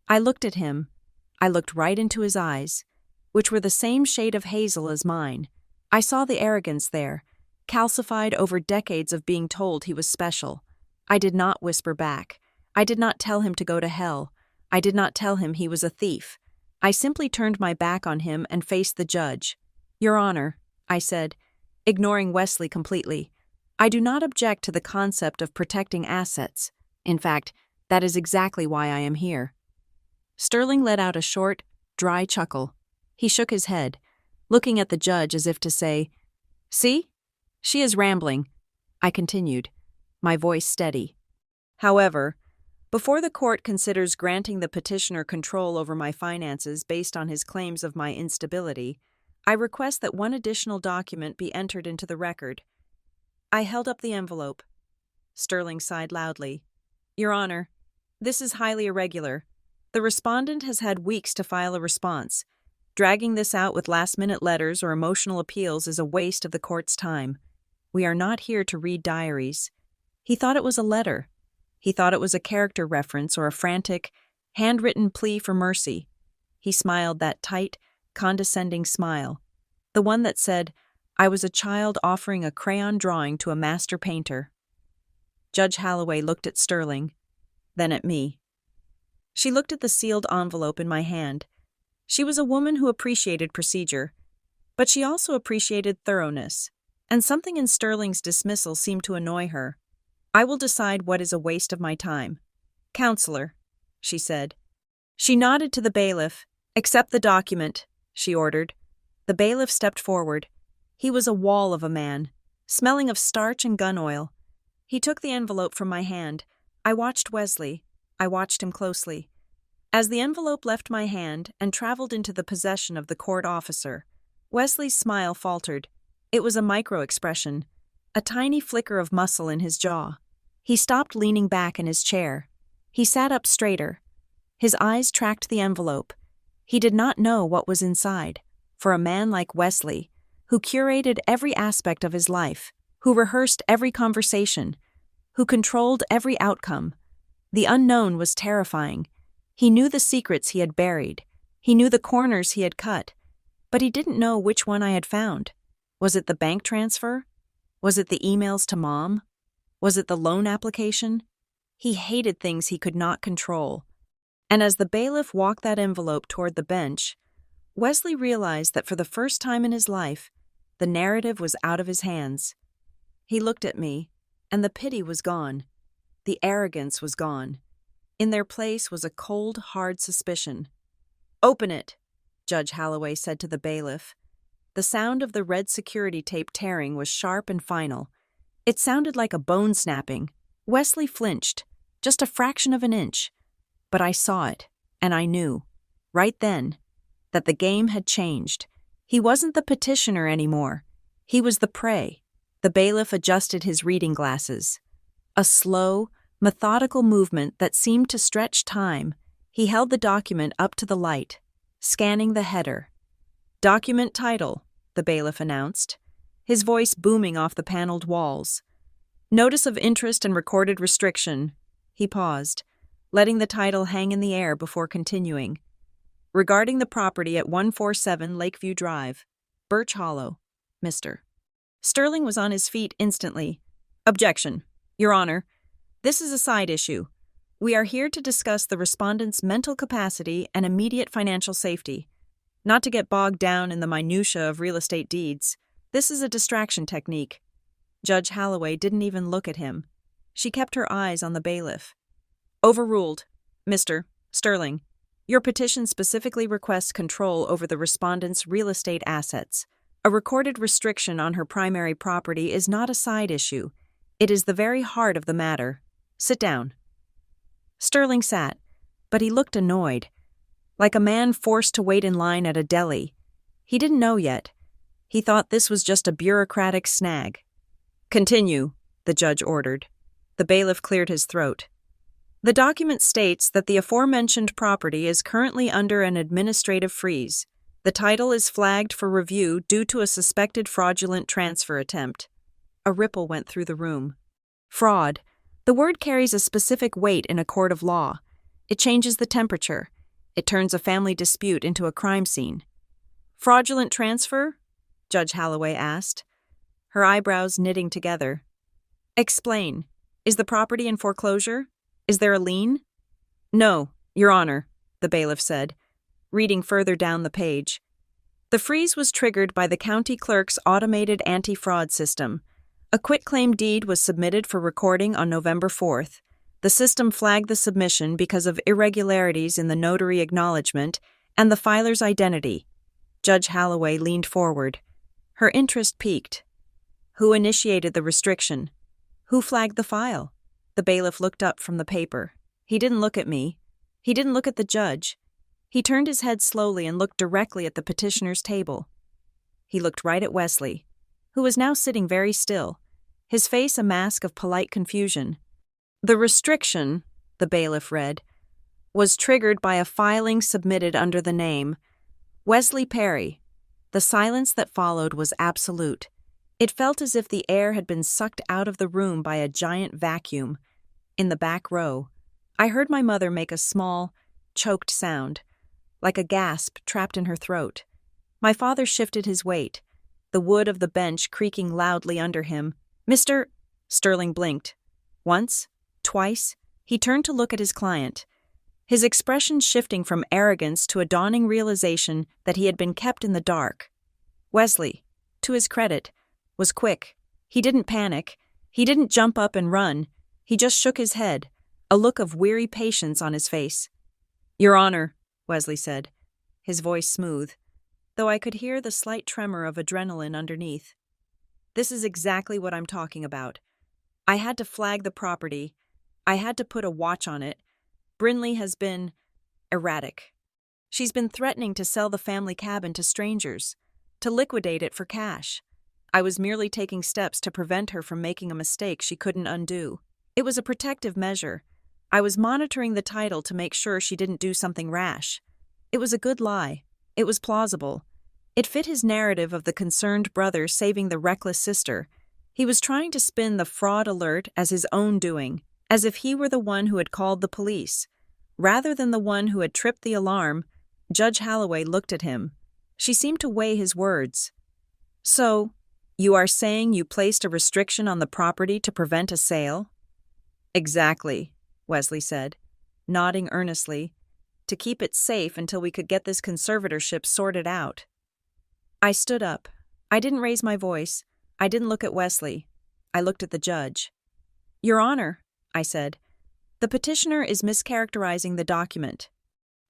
I looked at him. I looked right into his eyes, which were the same shade of hazel as mine. I saw the arrogance there, calcified over decades of being told he was special. I did not whisper back. I did not tell him to go to hell. I did not tell him he was a thief. I simply turned my back on him and faced the judge. "Your Honor," I said, ignoring Wesley completely, "I do not object to the concept of protecting assets. In fact, that is exactly why I am here." Sterling let out a short, dry chuckle. He shook his head, looking at the judge as if to say, "See? She is rambling." I continued, my voice steady. "However, before the court considers granting the petitioner control over my finances based on his claims of my instability, I request that one additional document be entered into the record." I held up the envelope. Sterling sighed loudly. "Your Honor, this is highly irregular. The respondent has had weeks to file a response. Dragging this out with last-minute letters or emotional appeals is a waste of the court's time. We are not here to read diaries." He thought it was a letter. He thought it was a character reference or a frantic, handwritten plea for mercy. He smiled that tight, condescending smile, the one that said, I was a child offering a crayon drawing to a master painter. Judge Holloway looked at Sterling, then at me. She looked at the sealed envelope in my hand. She was a woman who appreciated procedure, but she also appreciated thoroughness, and something in Sterling's dismissal seemed to annoy her. "I will decide what is a waste of my time." "Counselor," she said. She nodded to the bailiff. "Accept the document," she ordered. The bailiff stepped forward. He was a wall of a man, smelling of starch and gun oil. He took the envelope from my hand. I watched Wesley. I watched him closely. As the envelope left my hand and traveled into the possession of the court officer, Wesley's smile faltered. It was a micro-expression, a tiny flicker of muscle in his jaw. He stopped leaning back in his chair. He sat up straighter. His eyes tracked the envelope. He did not know what was inside. For a man like Wesley, who curated every aspect of his life, who rehearsed every conversation, who controlled every outcome, the unknown was terrifying. He knew the secrets he had buried. He knew the corners he had cut. But he didn't know which one I had found. Was it the bank transfer? Was it the emails to Mom? Was it the loan application? He hated things he could not control. And as the bailiff walked that envelope toward the bench, Wesley realized that for the first time in his life, the narrative was out of his hands. He looked at me, and the pity was gone. The arrogance was gone. In their place was a cold, hard suspicion. "Open it," Judge Holloway said to the bailiff. The sound of the red security tape tearing was sharp and final. It sounded like a bone snapping. Wesley flinched, just a fraction of an inch. But I saw it, and I knew, right then, that the game had changed. He wasn't the petitioner anymore. He was the prey. The bailiff adjusted his reading glasses. A slow, methodical movement that seemed to stretch time. He held the document up to the light, scanning the header. Document title, the bailiff announced, his voice booming off the paneled walls. Notice of interest and recorded restriction. He paused, letting the title hang in the air before continuing. Regarding the property at 147 Lakeview Drive, Birch Hollow, Mr. Sterling was on his feet instantly. Objection, Your Honor. This is a side issue. We are here to discuss the respondent's mental capacity and immediate financial safety. Not to get bogged down in the minutiae of real estate deeds. This is a distraction technique. Judge Holloway didn't even look at him. She kept her eyes on the bailiff. Overruled. Mr. Sterling, your petition specifically requests control over the respondent's real estate assets. A recorded restriction on her primary property is not a side issue. It is the very heart of the matter. Sit down. Sterling sat, but he looked annoyed, like a man forced to wait in line at a deli. He didn't know yet. He thought this was just a bureaucratic snag. Continue, the judge ordered. The bailiff cleared his throat. The document states that the aforementioned property is currently under an administrative freeze. The title is flagged for review due to a suspected fraudulent transfer attempt. A ripple went through the room. Fraud. The word carries a specific weight in a court of law. It changes the temperature. It turns a family dispute into a crime scene. Fraudulent transfer? Judge Holloway asked, her eyebrows knitting together. Explain. Is the property in foreclosure? Is there a lien? No, Your Honor, the bailiff said, reading further down the page. The freeze was triggered by the county clerk's automated anti-fraud system. A quitclaim deed was submitted for recording on November 4th. The system flagged the submission because of irregularities in the notary acknowledgement and the filer's identity. Judge Holloway leaned forward. Her interest piqued. Who initiated the restriction? Who flagged the file? The bailiff looked up from the paper. He didn't look at me. He didn't look at the judge. He turned his head slowly and looked directly at the petitioner's table. He looked right at Wesley, who was now sitting very still, his face a mask of polite confusion. The restriction, the bailiff read, was triggered by a filing submitted under the name Wesley Perry. The silence that followed was absolute. It felt as if the air had been sucked out of the room by a giant vacuum. In the back row, I heard my mother make a small, choked sound, like a gasp trapped in her throat. My father shifted his weight, the wood of the bench creaking loudly under him. Mr. Sterling blinked. Once, twice, he turned to look at his client, his expression shifting from arrogance to a dawning realization that he had been kept in the dark. Wesley, to his credit, was quick. He didn't panic. He didn't jump up and run. He just shook his head, a look of weary patience on his face. Your Honor, Wesley said, his voice smooth, though I could hear the slight tremor of adrenaline underneath. This is exactly what I'm talking about. I had to flag the property. I had to put a watch on it. Brinley has been erratic. She's been threatening to sell the family cabin to strangers, to liquidate it for cash. I was merely taking steps to prevent her from making a mistake she couldn't undo. It was a protective measure. I was monitoring the title to make sure she didn't do something rash. It was a good lie. It was plausible. It fit his narrative of the concerned brother saving the reckless sister. He was trying to spin the fraud alert as his own doing, as if he were the one who had called the police. Rather than the one who had tripped the alarm, Judge Holloway looked at him. She seemed to weigh his words. So, you are saying you placed a restriction on the property to prevent a sale? Exactly, Wesley said, nodding earnestly, to keep it safe until we could get this conservatorship sorted out. I stood up. I didn't raise my voice. I didn't look at Wesley. I looked at the judge. Your Honor, I said, the petitioner is mischaracterizing the document.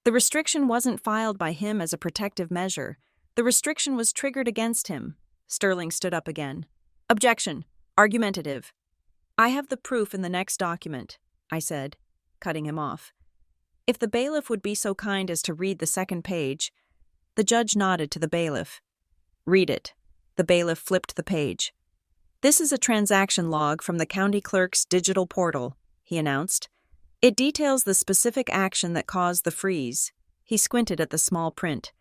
The restriction wasn't filed by him as a protective measure. The restriction was triggered against him. Sterling stood up again. Objection. Argumentative. I have the proof in the next document, I said, cutting him off. If the bailiff would be so kind as to read the second page. The judge nodded to the bailiff. Read it. The bailiff flipped the page. This is a transaction log from the county clerk's digital portal, he announced. It details the specific action that caused the freeze. He squinted at the small print.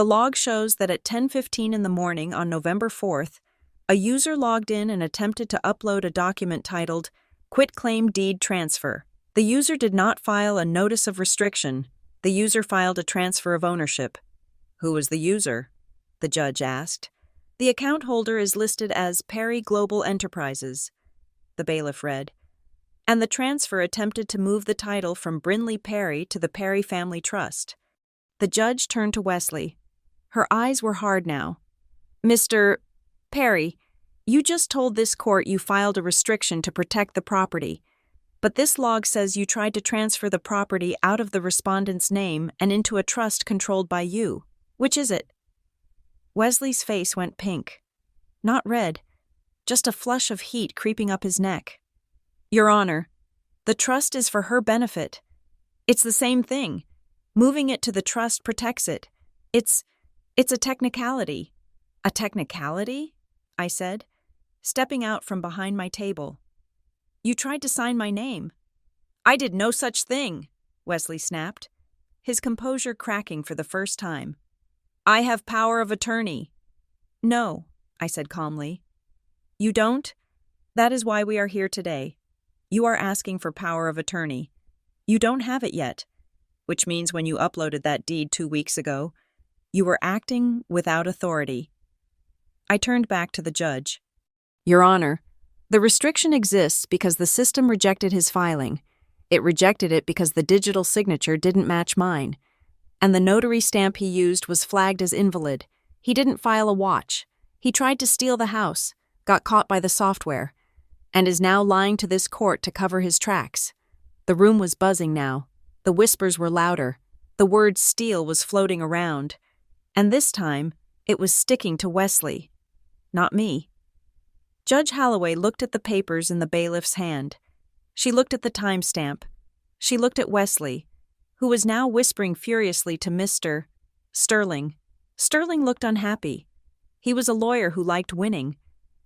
The log shows that at 10:15 in the morning on November 4th, a user logged in and attempted to upload a document titled Quitclaim Deed Transfer. The user did not file a notice of restriction. The user filed a transfer of ownership. Who was the user? The judge asked. The account holder is listed as Perry Global Enterprises, the bailiff read, and the transfer attempted to move the title from Brinley Perry to the Perry Family Trust. The judge turned to Wesley. Her eyes were hard now. Mr. Perry, you just told this court you filed a restriction to protect the property, but this log says you tried to transfer the property out of the respondent's name and into a trust controlled by you. Which is it? Wesley's face went pink. Not red, just a flush of heat creeping up his neck. Your Honor, the trust is for her benefit. It's the same thing. Moving it to the trust protects it. It's a technicality. A technicality? I said, stepping out from behind my table. You tried to sign my name. I did no such thing, Wesley snapped, his composure cracking for the first time. I have power of attorney. No, I said calmly. You don't? That is why we are here today. You are asking for power of attorney. You don't have it yet, which means when you uploaded that deed 2 weeks ago, you were acting without authority. I turned back to the judge. Your Honor, the restriction exists because the system rejected his filing. It rejected it because the digital signature didn't match mine, and the notary stamp he used was flagged as invalid. He didn't file a watch. He tried to steal the house, got caught by the software, and is now lying to this court to cover his tracks. The room was buzzing now. The whispers were louder. The word steal was floating around. And this time, it was sticking to Wesley, not me. Judge Holloway looked at the papers in the bailiff's hand. She looked at the timestamp. She looked at Wesley, who was now whispering furiously to Mr. Sterling. Sterling looked unhappy. He was a lawyer who liked winning,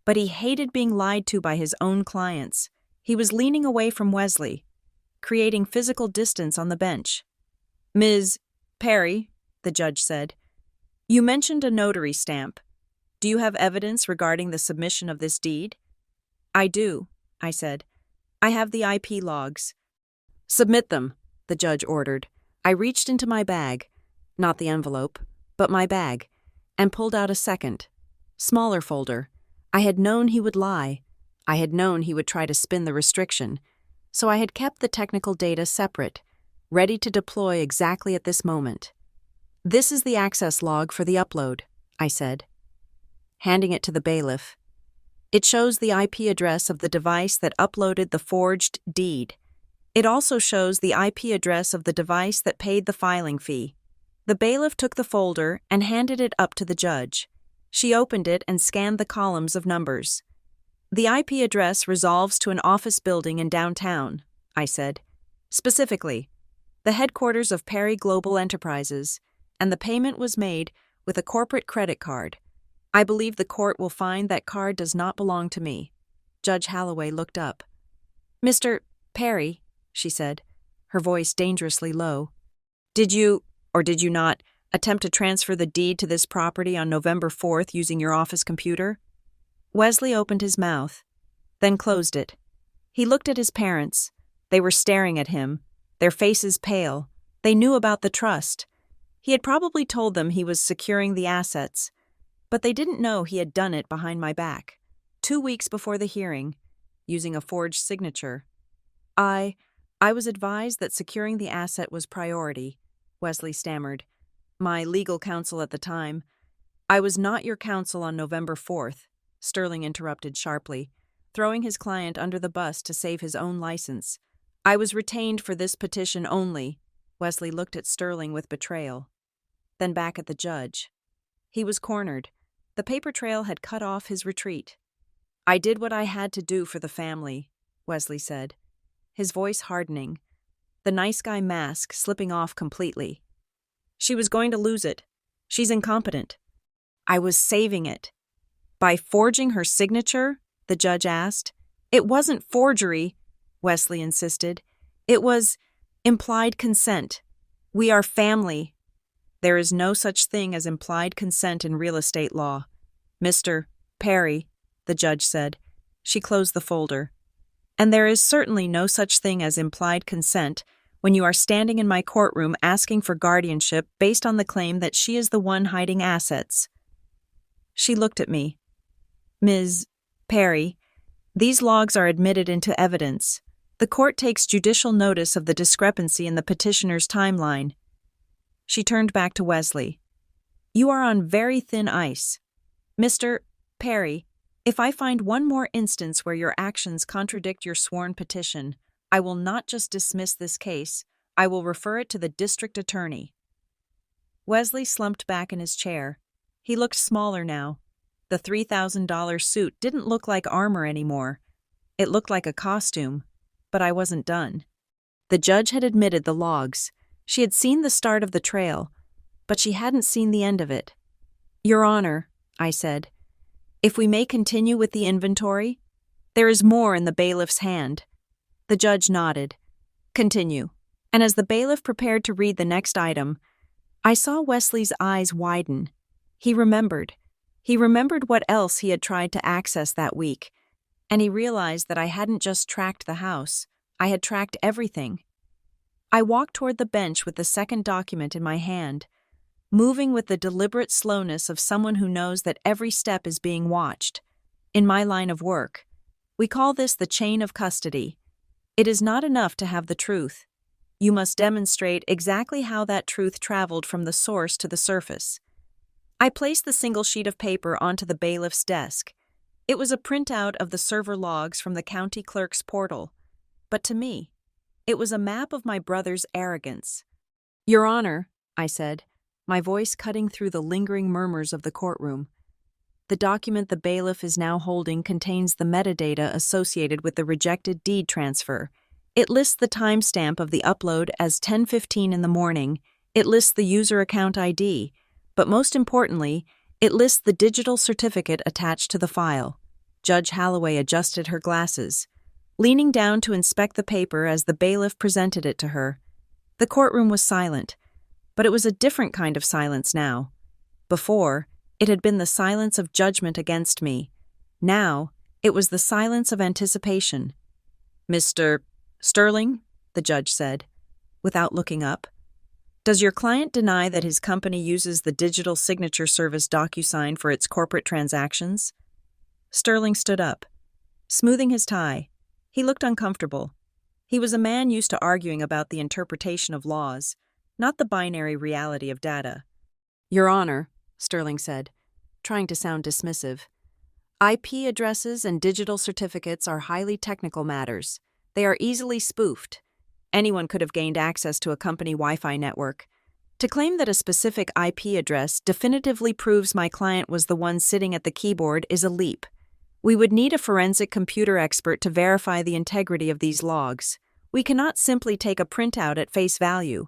but he hated being lied to by his own clients. He was leaning away from Wesley, creating physical distance on the bench. Ms. Perry, the judge said, you mentioned a notary stamp. Do you have evidence regarding the submission of this deed? I do, I said. I have the IP logs. Submit them, the judge ordered. I reached into my bag, not the envelope, but my bag, and pulled out a second, smaller folder. I had known he would lie. I had known he would try to spin the restriction, so I had kept the technical data separate, ready to deploy exactly at this moment. This is the access log for the upload, I said, handing it to the bailiff. It shows the IP address of the device that uploaded the forged deed. It also shows the IP address of the device that paid the filing fee. The bailiff took the folder and handed it up to the judge. She opened it and scanned the columns of numbers. The IP address resolves to an office building in downtown, I said. Specifically, the headquarters of Perry Global Enterprises, and the payment was made with a corporate credit card. I believe the court will find that card does not belong to me. Judge Holloway looked up. Mr. Perry, she said, her voice dangerously low. Did you, or did you not, attempt to transfer the deed to this property on November 4th using your office computer? Wesley opened his mouth, then closed it. He looked at his parents. They were staring at him, their faces pale. They knew about the trust. He had probably told them he was securing the assets, but they didn't know he had done it behind my back, 2 weeks before the hearing, using a forged signature. I was advised that securing the asset was priority, Wesley stammered. My legal counsel at the time. I was not your counsel on November 4th, Sterling interrupted sharply, throwing his client under the bus to save his own license. I was retained for this petition only. Wesley looked at Sterling with betrayal, then back at the judge. He was cornered. The paper trail had cut off his retreat. I did what I had to do for the family, Wesley said, his voice hardening, the nice guy mask slipping off completely. She was going to lose it. She's incompetent. I was saving it. By forging her signature? The judge asked. It wasn't forgery, Wesley insisted. It was implied consent. We are family. There is no such thing as implied consent in real estate law. Mr. Perry, the judge said. She closed the folder. And there is certainly no such thing as implied consent when you are standing in my courtroom asking for guardianship based on the claim that she is the one hiding assets. She looked at me. Ms. Perry, these logs are admitted into evidence. The court takes judicial notice of the discrepancy in the petitioner's timeline. She turned back to Wesley. You are on very thin ice. Mr. Perry, if I find one more instance where your actions contradict your sworn petition, I will not just dismiss this case, I will refer it to the district attorney. Wesley slumped back in his chair. He looked smaller now. The $3,000 suit didn't look like armor anymore. It looked like a costume, but I wasn't done. The judge had admitted the logs. She had seen the start of the trail, but she hadn't seen the end of it. Your Honor, I said, if we may continue with the inventory, there is more in the bailiff's hand. The judge nodded. Continue. And as the bailiff prepared to read the next item, I saw Wesley's eyes widen. He remembered. He remembered what else he had tried to access that week, and he realized that I hadn't just tracked the house, I had tracked everything. I walked toward the bench with the second document in my hand, moving with the deliberate slowness of someone who knows that every step is being watched. In my line of work, we call this the chain of custody. It is not enough to have the truth. You must demonstrate exactly how that truth traveled from the source to the surface. I placed the single sheet of paper onto the bailiff's desk. It was a printout of the server logs from the county clerk's portal. But to me, it was a map of my brother's arrogance. Your Honor, I said, my voice cutting through the lingering murmurs of the courtroom. The document the bailiff is now holding contains the metadata associated with the rejected deed transfer. It lists the timestamp of the upload as 10:15 in the morning. It lists the user account ID. But most importantly, it lists the digital certificate attached to the file. Judge Holloway adjusted her glasses, leaning down to inspect the paper as the bailiff presented it to her. The courtroom was silent, but it was a different kind of silence now. Before, it had been the silence of judgment against me. Now, it was the silence of anticipation. Mr. Sterling, the judge said, without looking up. Does your client deny that his company uses the digital signature service DocuSign for its corporate transactions? Sterling stood up, smoothing his tie. He looked uncomfortable. He was a man used to arguing about the interpretation of laws, not the binary reality of data. Your Honor, Sterling said, trying to sound dismissive. IP addresses and digital certificates are highly technical matters. They are easily spoofed. Anyone could have gained access to a company Wi-Fi network. To claim that a specific IP address definitively proves my client was the one sitting at the keyboard is a leap. We would need a forensic computer expert to verify the integrity of these logs. We cannot simply take a printout at face value.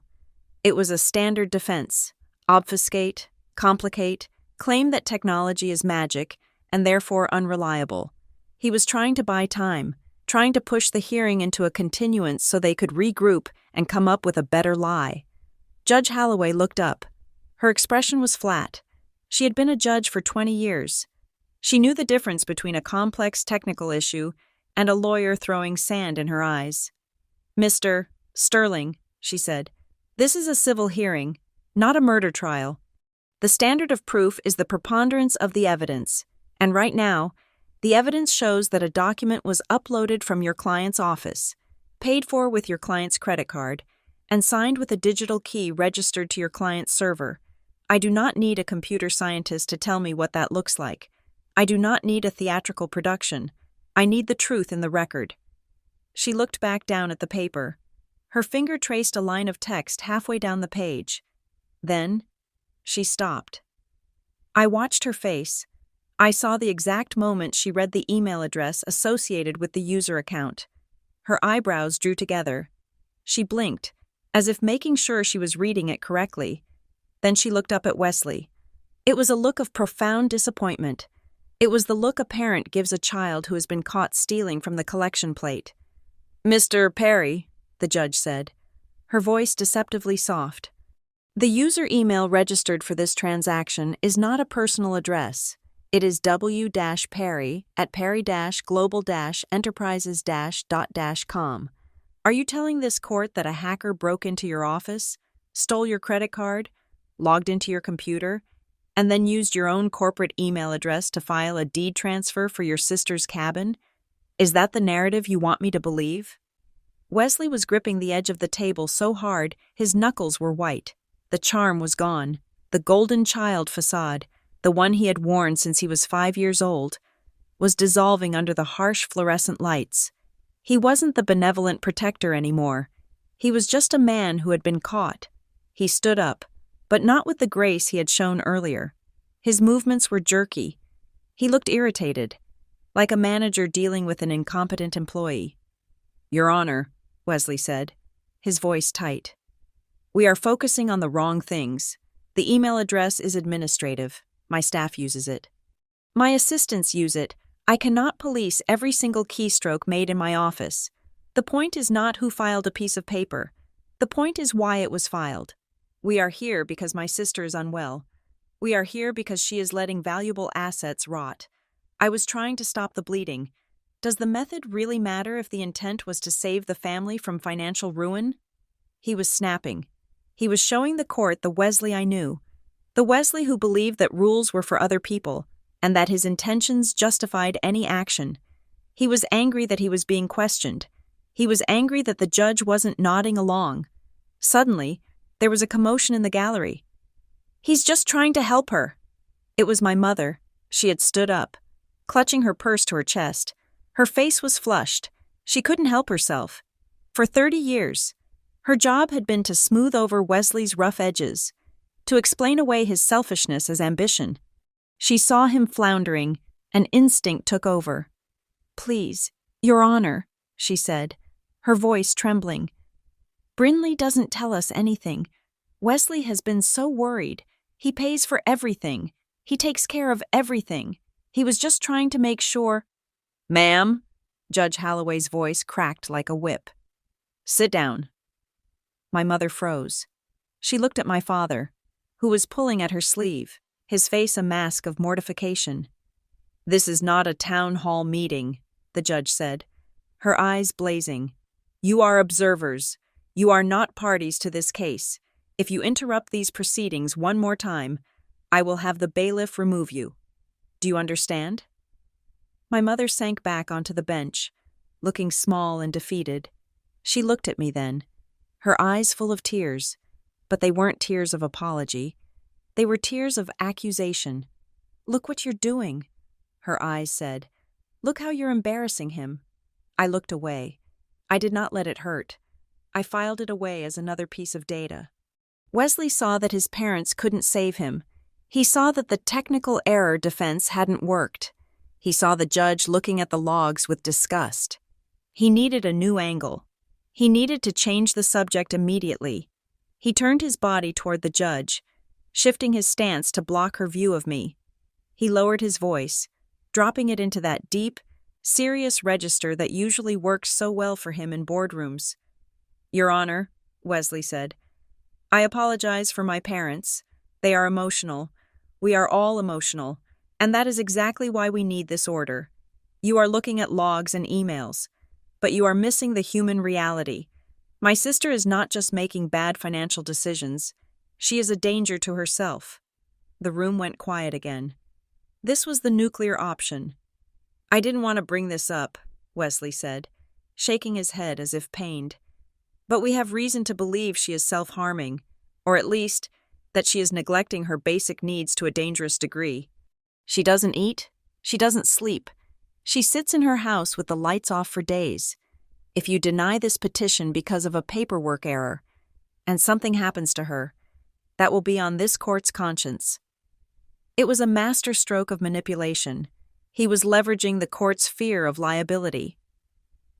It was a standard defense. Obfuscate, complicate, claim that technology is magic and therefore unreliable. He was trying to buy time, trying to push the hearing into a continuance so they could regroup and come up with a better lie. Judge Holloway looked up. Her expression was flat. She had been a judge for 20 years. She knew the difference between a complex technical issue and a lawyer throwing sand in her eyes. Mr. Sterling, she said, this is a civil hearing, not a murder trial. The standard of proof is the preponderance of the evidence, and right now, the evidence shows that a document was uploaded from your client's office, paid for with your client's credit card, and signed with a digital key registered to your client's server. I do not need a computer scientist to tell me what that looks like. I do not need a theatrical production. I need the truth in the record. She looked back down at the paper. Her finger traced a line of text halfway down the page. Then, she stopped. I watched her face. I saw the exact moment she read the email address associated with the user account. Her eyebrows drew together. She blinked, as if making sure she was reading it correctly. Then she looked up at Wesley. It was a look of profound disappointment. It was the look a parent gives a child who has been caught stealing from the collection plate. Mr. Perry, the judge said, her voice deceptively soft. The user email registered for this transaction is not a personal address. It is w-perry@perry-global-enterprises-.com. Are you telling this court that a hacker broke into your office, stole your credit card, logged into your computer, and then used your own corporate email address to file a deed transfer for your sister's cabin? Is that the narrative you want me to believe? Wesley was gripping the edge of the table so hard his knuckles were white. The charm was gone. The golden child facade, the one he had worn since he was 5 years old, was dissolving under the harsh fluorescent lights. He wasn't the benevolent protector anymore. He was just a man who had been caught. He stood up, but not with the grace he had shown earlier. His movements were jerky. He looked irritated, like a manager dealing with an incompetent employee. "Your Honor," Wesley said, his voice tight. "We are focusing on the wrong things. The email address is administrative. My staff uses it. My assistants use it. I cannot police every single keystroke made in my office. The point is not who filed a piece of paper. The point is why it was filed. We are here because my sister is unwell. We are here because she is letting valuable assets rot. I was trying to stop the bleeding. Does the method really matter if the intent was to save the family from financial ruin?" He was snapping. He was showing the court the Wesley I knew, the Wesley who believed that rules were for other people, and that his intentions justified any action. He was angry that he was being questioned. He was angry that the judge wasn't nodding along. Suddenly, there was a commotion in the gallery. "He's just trying to help her." It was my mother. She had stood up, clutching her purse to her chest. Her face was flushed. She couldn't help herself. For 30 years, her job had been to smooth over Wesley's rough edges, to explain away his selfishness as ambition. She saw him floundering, and instinct took over. "Please, Your Honor," she said, her voice trembling. "Brinley doesn't tell us anything. Wesley has been so worried. He pays for everything. He takes care of everything. He was just trying to make sure—" "Ma'am," Judge Holloway's voice cracked like a whip. "Sit down." My mother froze. She looked at my father, who was pulling at her sleeve, his face a mask of mortification. "This is not a town hall meeting," the judge said, her eyes blazing. "You are observers. You are not parties to this case. If you interrupt these proceedings one more time, I will have the bailiff remove you. Do you understand?" My mother sank back onto the bench, looking small and defeated. She looked at me then, her eyes full of tears, but they weren't tears of apology. They were tears of accusation. "Look what you're doing," her eyes said. "Look how you're embarrassing him." I looked away. I did not let it hurt. I filed it away as another piece of data. Wesley saw that his parents couldn't save him. He saw that the technical error defense hadn't worked. He saw the judge looking at the logs with disgust. He needed a new angle. He needed to change the subject immediately. He turned his body toward the judge, shifting his stance to block her view of me. He lowered his voice, dropping it into that deep, serious register that usually works so well for him in boardrooms. "Your Honor," Wesley said, "I apologize for my parents. They are emotional. We are all emotional, and that is exactly why we need this order. You are looking at logs and emails, but you are missing the human reality. My sister is not just making bad financial decisions. She is a danger to herself." The room went quiet again. This was the nuclear option. "I didn't want to bring this up," Wesley said, shaking his head as if pained. "But we have reason to believe she is self-harming, or at least that she is neglecting her basic needs to a dangerous degree. She doesn't eat. She doesn't sleep. She sits in her house with the lights off for days. If you deny this petition because of a paperwork error, and something happens to her, that will be on this court's conscience." It was a master stroke of manipulation. He was leveraging the court's fear of liability.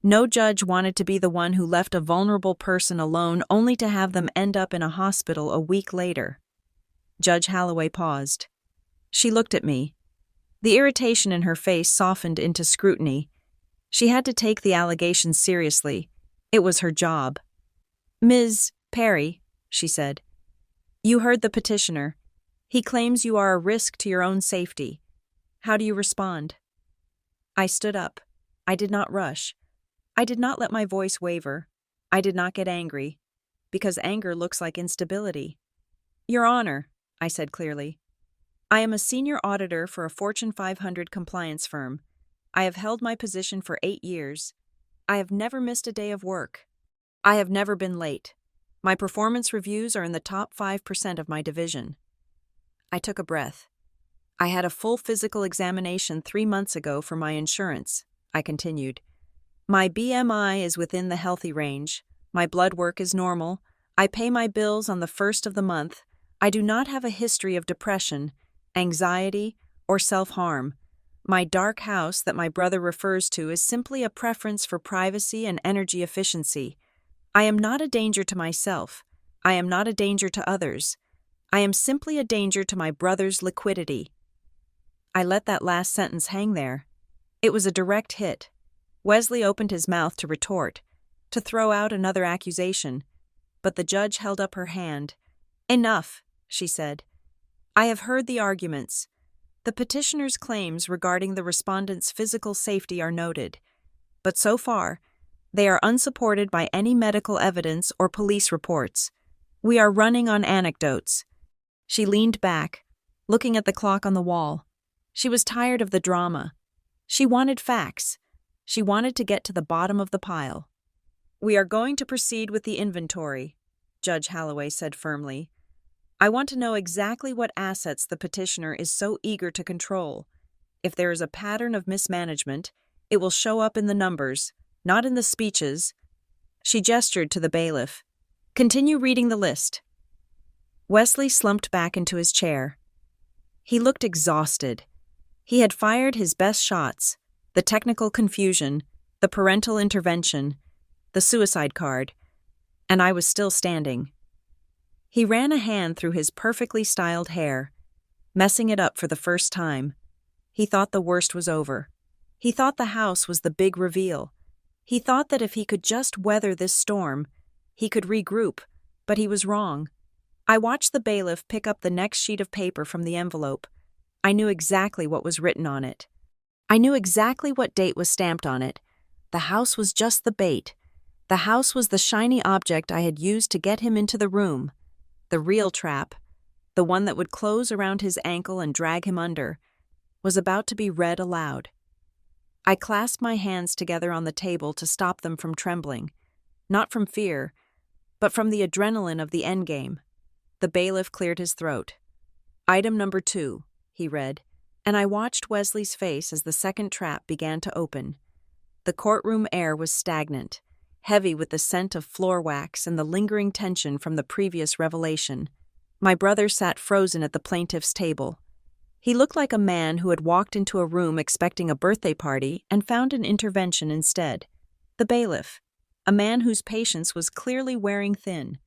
No judge wanted to be the one who left a vulnerable person alone only to have them end up in a hospital a week later. Judge Holloway paused. She looked at me. The irritation in her face softened into scrutiny. She had to take the allegations seriously. It was her job. "Ms. Perry," she said, You heard the petitioner. He claims you are a risk to your own safety. How do you respond? I stood up. I did not rush. I did not let my voice waver. I did not get angry, because anger looks like instability. Your Honor, I said clearly, I am a senior auditor for a Fortune 500 compliance firm. I have held my position for 8 years. I have never missed a day of work. I have never been late. My performance reviews are in the top 5% of my division. I took a breath. I had a full physical examination 3 months ago for my insurance, I continued. My BMI is within the healthy range. My blood work is normal. I pay my bills on the first of the month. I do not have a history of depression, anxiety, or self-harm. My dark house that my brother refers to is simply a preference for privacy and energy efficiency. I am not a danger to myself. I am not a danger to others. I am simply a danger to my brother's liquidity. I let that last sentence hang there. It was a direct hit. Wesley opened his mouth to retort, to throw out another accusation, but the judge held up her hand. Enough, she said. I have heard the arguments. The petitioner's claims regarding the respondent's physical safety are noted, but so far, they are unsupported by any medical evidence or police reports. We are running on anecdotes. She leaned back, looking at the clock on the wall. She was tired of the drama. She wanted facts. She wanted to get to the bottom of the pile. We are going to proceed with the inventory, Judge Holloway said firmly. I want to know exactly what assets the petitioner is so eager to control. If there is a pattern of mismanagement, it will show up in the numbers, not in the speeches. She gestured to the bailiff. Continue reading the list. Wesley slumped back into his chair. He looked exhausted. He had fired his best shots, the technical confusion, the parental intervention, the suicide card, and I was still standing. He ran a hand through his perfectly styled hair, messing it up for the first time. He thought the worst was over. He thought the house was the big reveal. He thought that if he could just weather this storm, he could regroup, but he was wrong. I watched the bailiff pick up the next sheet of paper from the envelope. I knew exactly what was written on it. I knew exactly what date was stamped on it. The house was just the bait. The house was the shiny object I had used to get him into the room. The real trap, the one that would close around his ankle and drag him under, was about to be read aloud. I clasped my hands together on the table to stop them from trembling, not from fear, but from the adrenaline of the endgame. The bailiff cleared his throat. Item number 2, he read, and I watched Wesley's face as the second trap began to open. The courtroom air was stagnant, heavy with the scent of floor wax and the lingering tension from the previous revelation. My brother sat frozen at the plaintiff's table. He looked like a man who had walked into a room expecting a birthday party and found an intervention instead. The bailiff, a man whose patience was clearly wearing thin,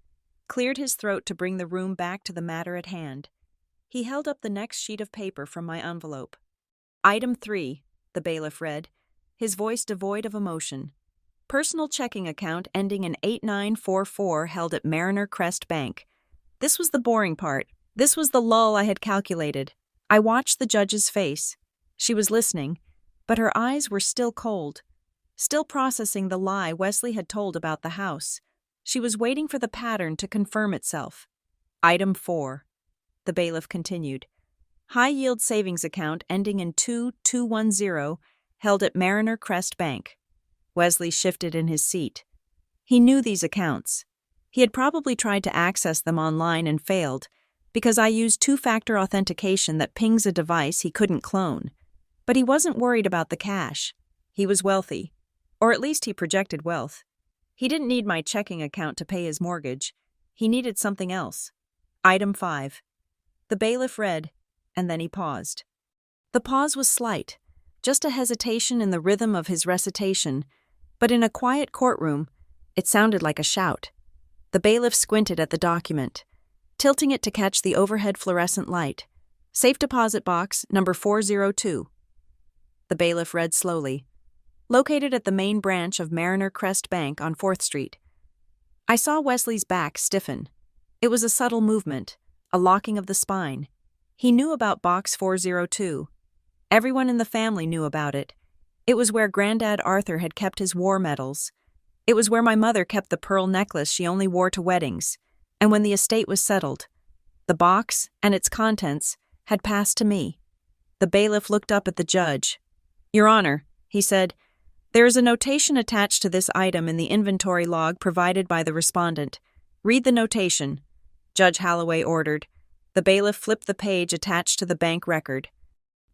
cleared his throat to bring the room back to the matter at hand. He held up the next sheet of paper from my envelope. Item 3, the bailiff read, his voice devoid of emotion. Personal checking account ending in 8944 held at Mariner Crest Bank. This was the boring part. This was the lull I had calculated. I watched the judge's face. She was listening, but her eyes were still cold, still processing the lie Wesley had told about the house. She was waiting for the pattern to confirm itself. Item 4, the bailiff continued. High-yield savings account ending in 2210 held at Mariner Crest Bank. Wesley shifted in his seat. He knew these accounts. He had probably tried to access them online and failed, because I used two-factor authentication that pings a device he couldn't clone. But he wasn't worried about the cash. He was wealthy, or at least he projected wealth. He didn't need my checking account to pay his mortgage. He needed something else. Item 5. The bailiff read, and then he paused. The pause was slight, just a hesitation in the rhythm of his recitation, but in a quiet courtroom, it sounded like a shout. The bailiff squinted at the document, tilting it to catch the overhead fluorescent light. Safe deposit box, number 402. The bailiff read slowly. Located at the main branch of Mariner Crest Bank on 4th Street. I saw Wesley's back stiffen. It was a subtle movement, a locking of the spine. He knew about Box 402. Everyone in the family knew about it. It was where Granddad Arthur had kept his war medals. It was where my mother kept the pearl necklace she only wore to weddings. And when the estate was settled, the box and its contents had passed to me. The bailiff looked up at the judge. "Your Honor," he said, "there is a notation attached to this item in the inventory log provided by the respondent. Read the notation," Judge Holloway ordered. The bailiff flipped the page attached to the bank record.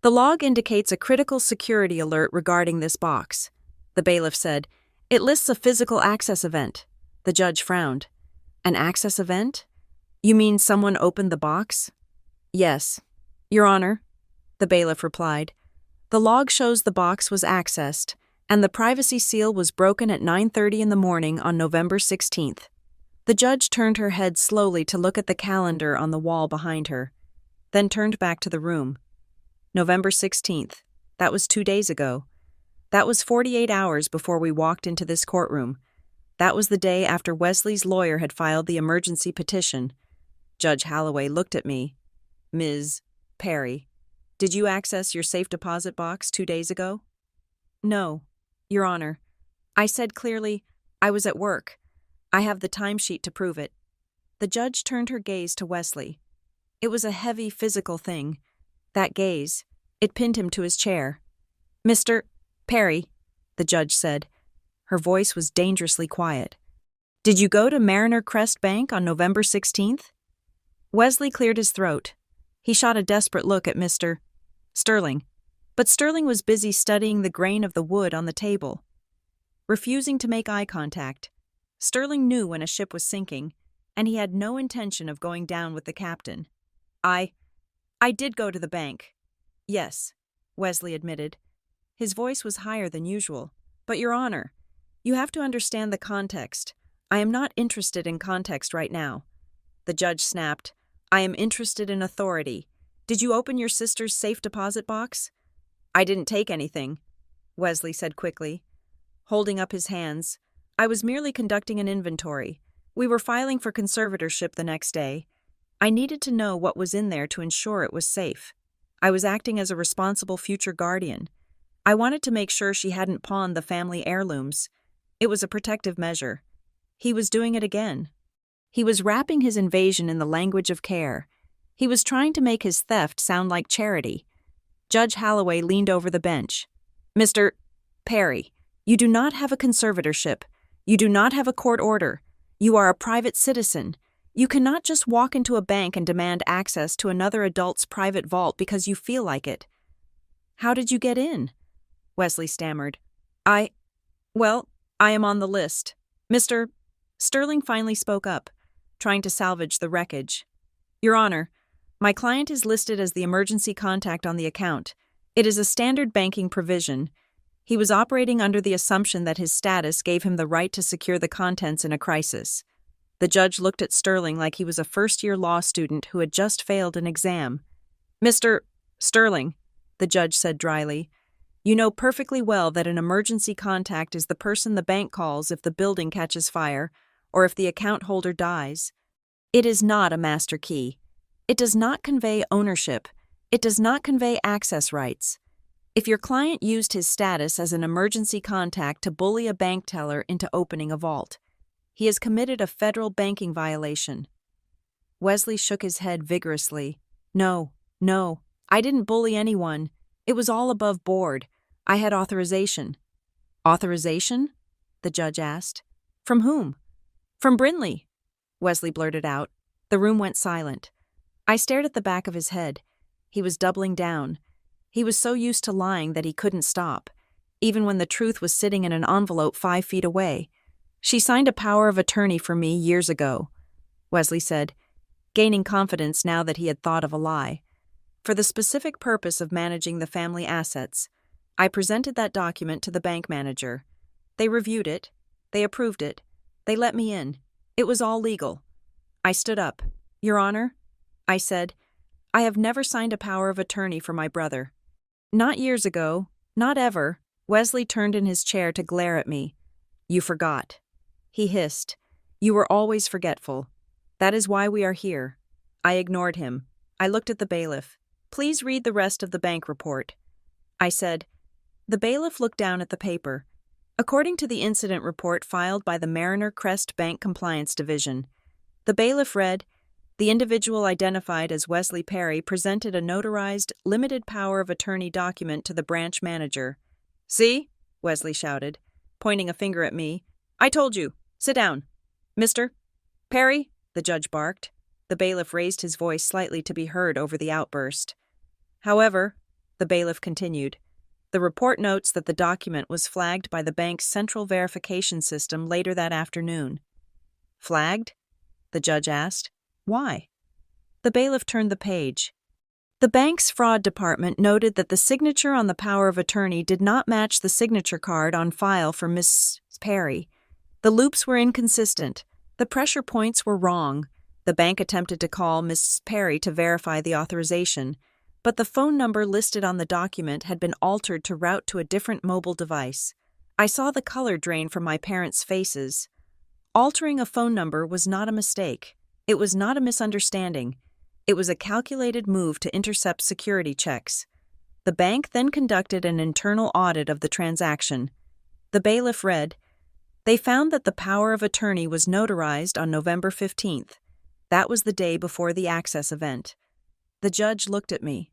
"The log indicates a critical security alert regarding this box," the bailiff said. "It lists a physical access event." The judge frowned. "An access event? You mean someone opened the box?" "Yes, Your Honor," the bailiff replied. "The log shows the box was accessed, and the privacy seal was broken at 9:30 in the morning on November 16th. The judge turned her head slowly to look at the calendar on the wall behind her, then turned back to the room. November 16th. That was 2 days ago. That was 48 hours before we walked into this courtroom. That was the day after Wesley's lawyer had filed the emergency petition. Judge Holloway looked at me. "Ms. Perry, did you access your safe deposit box 2 days ago?" "No, Your Honor." I said clearly, "I was at work. I have the timesheet to prove it." The judge turned her gaze to Wesley. It was a heavy physical thing. That gaze, it pinned him to his chair. "Mr. Perry," the judge said. Her voice was dangerously quiet. "Did you go to Mariner Crest Bank on November 16th? Wesley cleared his throat. He shot a desperate look at Mr. Sterling. But Sterling was busy studying the grain of the wood on the table. Refusing to make eye contact, Sterling knew when a ship was sinking, and he had no intention of going down with the captain. I did go to the bank." "Yes," Wesley admitted. His voice was higher than usual. "But, Your Honor, you have to understand the context. I am not interested in context right now." The judge snapped. "I am interested in authority. Did you open your sister's safe deposit box?" "I didn't take anything," Wesley said quickly, holding up his hands. "I was merely conducting an inventory. We were filing for conservatorship the next day. I needed to know what was in there to ensure it was safe. I was acting as a responsible future guardian. I wanted to make sure she hadn't pawned the family heirlooms. It was a protective measure." He was doing it again. He was wrapping his invasion in the language of care. He was trying to make his theft sound like charity. Judge Holloway leaned over the bench. "Mr. Perry, you do not have a conservatorship. You do not have a court order. You are a private citizen. You cannot just walk into a bank and demand access to another adult's private vault because you feel like it." "How did you get in?" Wesley stammered. I am on the list." Mr. Sterling finally spoke up, trying to salvage the wreckage. "Your Honor, my client is listed as the emergency contact on the account. It is a standard banking provision. He was operating under the assumption that his status gave him the right to secure the contents in a crisis." The judge looked at Sterling like he was a first-year law student who had just failed an exam. "Mr. Sterling," the judge said dryly, "you know perfectly well that an emergency contact is the person the bank calls if the building catches fire or if the account holder dies. It is not a master key. It does not convey ownership. It does not convey access rights. If your client used his status as an emergency contact to bully a bank teller into opening a vault, he has committed a federal banking violation." Wesley shook his head vigorously. No, I didn't bully anyone. It was all above board. I had authorization." "Authorization?" the judge asked. "From whom?" "From Brinley," Wesley blurted out. The room went silent. I stared at the back of his head. He was doubling down. He was so used to lying that he couldn't stop, even when the truth was sitting in an envelope 5 feet away. "She signed a power of attorney for me years ago," Wesley said, gaining confidence now that he had thought of a lie. "For the specific purpose of managing the family assets. I presented that document to the bank manager. They reviewed it. They approved it. They let me in. It was all legal." I stood up. "Your Honor," I said, "I have never signed a power of attorney for my brother." "Not years ago. Not ever." Wesley turned in his chair to glare at me. "You forgot," he hissed. "You were always forgetful. That is why we are here. I ignored him. I looked at the bailiff. "Please read the rest of the bank report," I said. The bailiff looked down at the paper. According to the incident report filed by the Mariner Crest Bank Compliance Division, the bailiff read, "The individual identified as Wesley Perry presented a notarized, limited power of attorney document to the branch manager." "See?" Wesley shouted, pointing a finger at me. "I told you. Sit down. Mr. Perry," the judge barked. The bailiff raised his voice slightly to be heard over the outburst. "However," the bailiff continued, "the report notes that the document was flagged by the bank's central verification system later that afternoon." "Flagged?" the judge asked. "Why?" The bailiff turned the page. The bank's fraud department noted that the signature on the power of attorney did not match the signature card on file for Miss Perry. The loops were inconsistent. The pressure points were wrong. The bank attempted to call Miss Perry to verify the authorization, but the phone number listed on the document had been altered to route to a different mobile device. I saw the color drain from my parents' faces. Altering a phone number was not a mistake. It was not a misunderstanding. It was a calculated move to intercept security checks. The bank then conducted an internal audit of the transaction. The bailiff read, "They found that the power of attorney was notarized on November 15th. That was the day before the access event." The judge looked at me.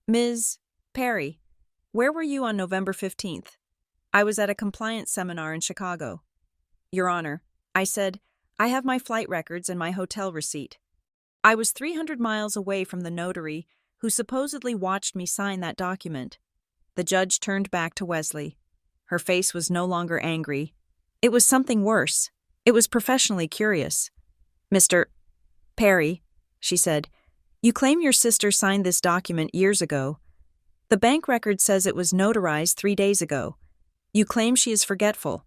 "Ms. Perry, where were you on November 15th? "I was at a compliance seminar in Chicago." "Your Honor," I said, "I have my flight records and my hotel receipt. I was 300 miles away from the notary who supposedly watched me sign that document." The judge turned back to Wesley. Her face was no longer angry. It was something worse. It was professionally curious. "Mr. Perry," she said, "you claim your sister signed this document years ago. The bank record says it was notarized 3 days ago. You claim she is forgetful.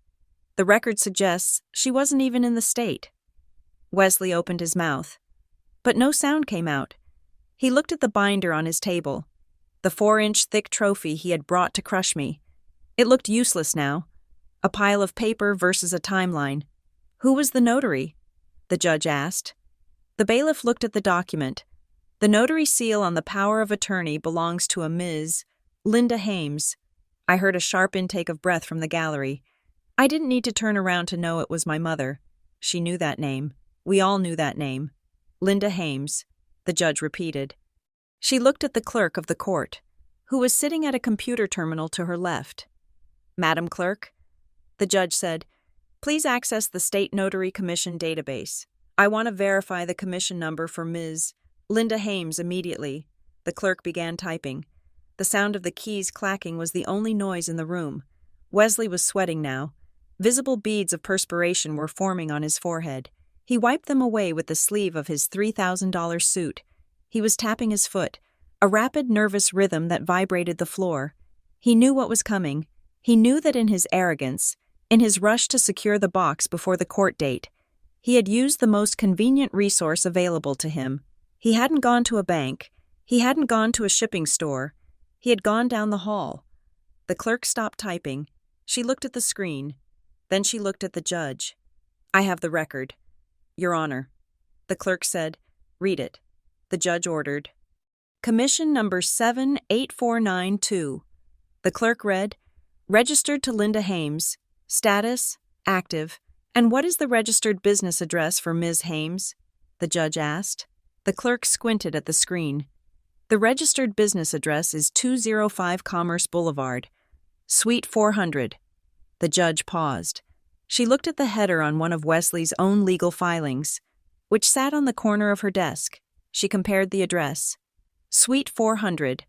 The record suggests she wasn't even in the state." Wesley opened his mouth, but no sound came out. He looked at the binder on his table, the 4-inch thick trophy he had brought to crush me. It looked useless now. A pile of paper versus a timeline. Who was the notary? The judge asked. The bailiff looked at the document. The notary seal on the power of attorney belongs to a Ms. Linda Hames. I heard a sharp intake of breath from the gallery. I didn't need to turn around to know it was my mother. She knew that name. We all knew that name. Linda Hames, the judge repeated. She looked at the clerk of the court, who was sitting at a computer terminal to her left. "Madam Clerk," the judge said, "please access the State Notary Commission database. I want to verify the commission number for Ms. Linda Hames immediately." The clerk began typing. The sound of the keys clacking was the only noise in the room. Wesley was sweating now. Visible beads of perspiration were forming on his forehead. He wiped them away with the sleeve of his $3,000 suit. He was tapping his foot, a rapid, nervous rhythm that vibrated the floor. He knew what was coming. He knew that in his arrogance, in his rush to secure the box before the court date, he had used the most convenient resource available to him. He hadn't gone to a bank. He hadn't gone to a shipping store. He had gone down the hall. The clerk stopped typing. She looked at the screen. Then she looked at the judge. "I have the record, Your Honor." The clerk said, "Read it." The judge ordered, "Commission number 78492. The clerk read, "Registered to Linda Hames. Status, active. And what is the registered business address for Ms. Hames?" the judge asked. The clerk squinted at the screen. "The registered business address is 205 Commerce Boulevard, Suite 400. The judge paused. She looked at the header on one of Wesley's own legal filings, which sat on the corner of her desk. She compared the address. Suite 400.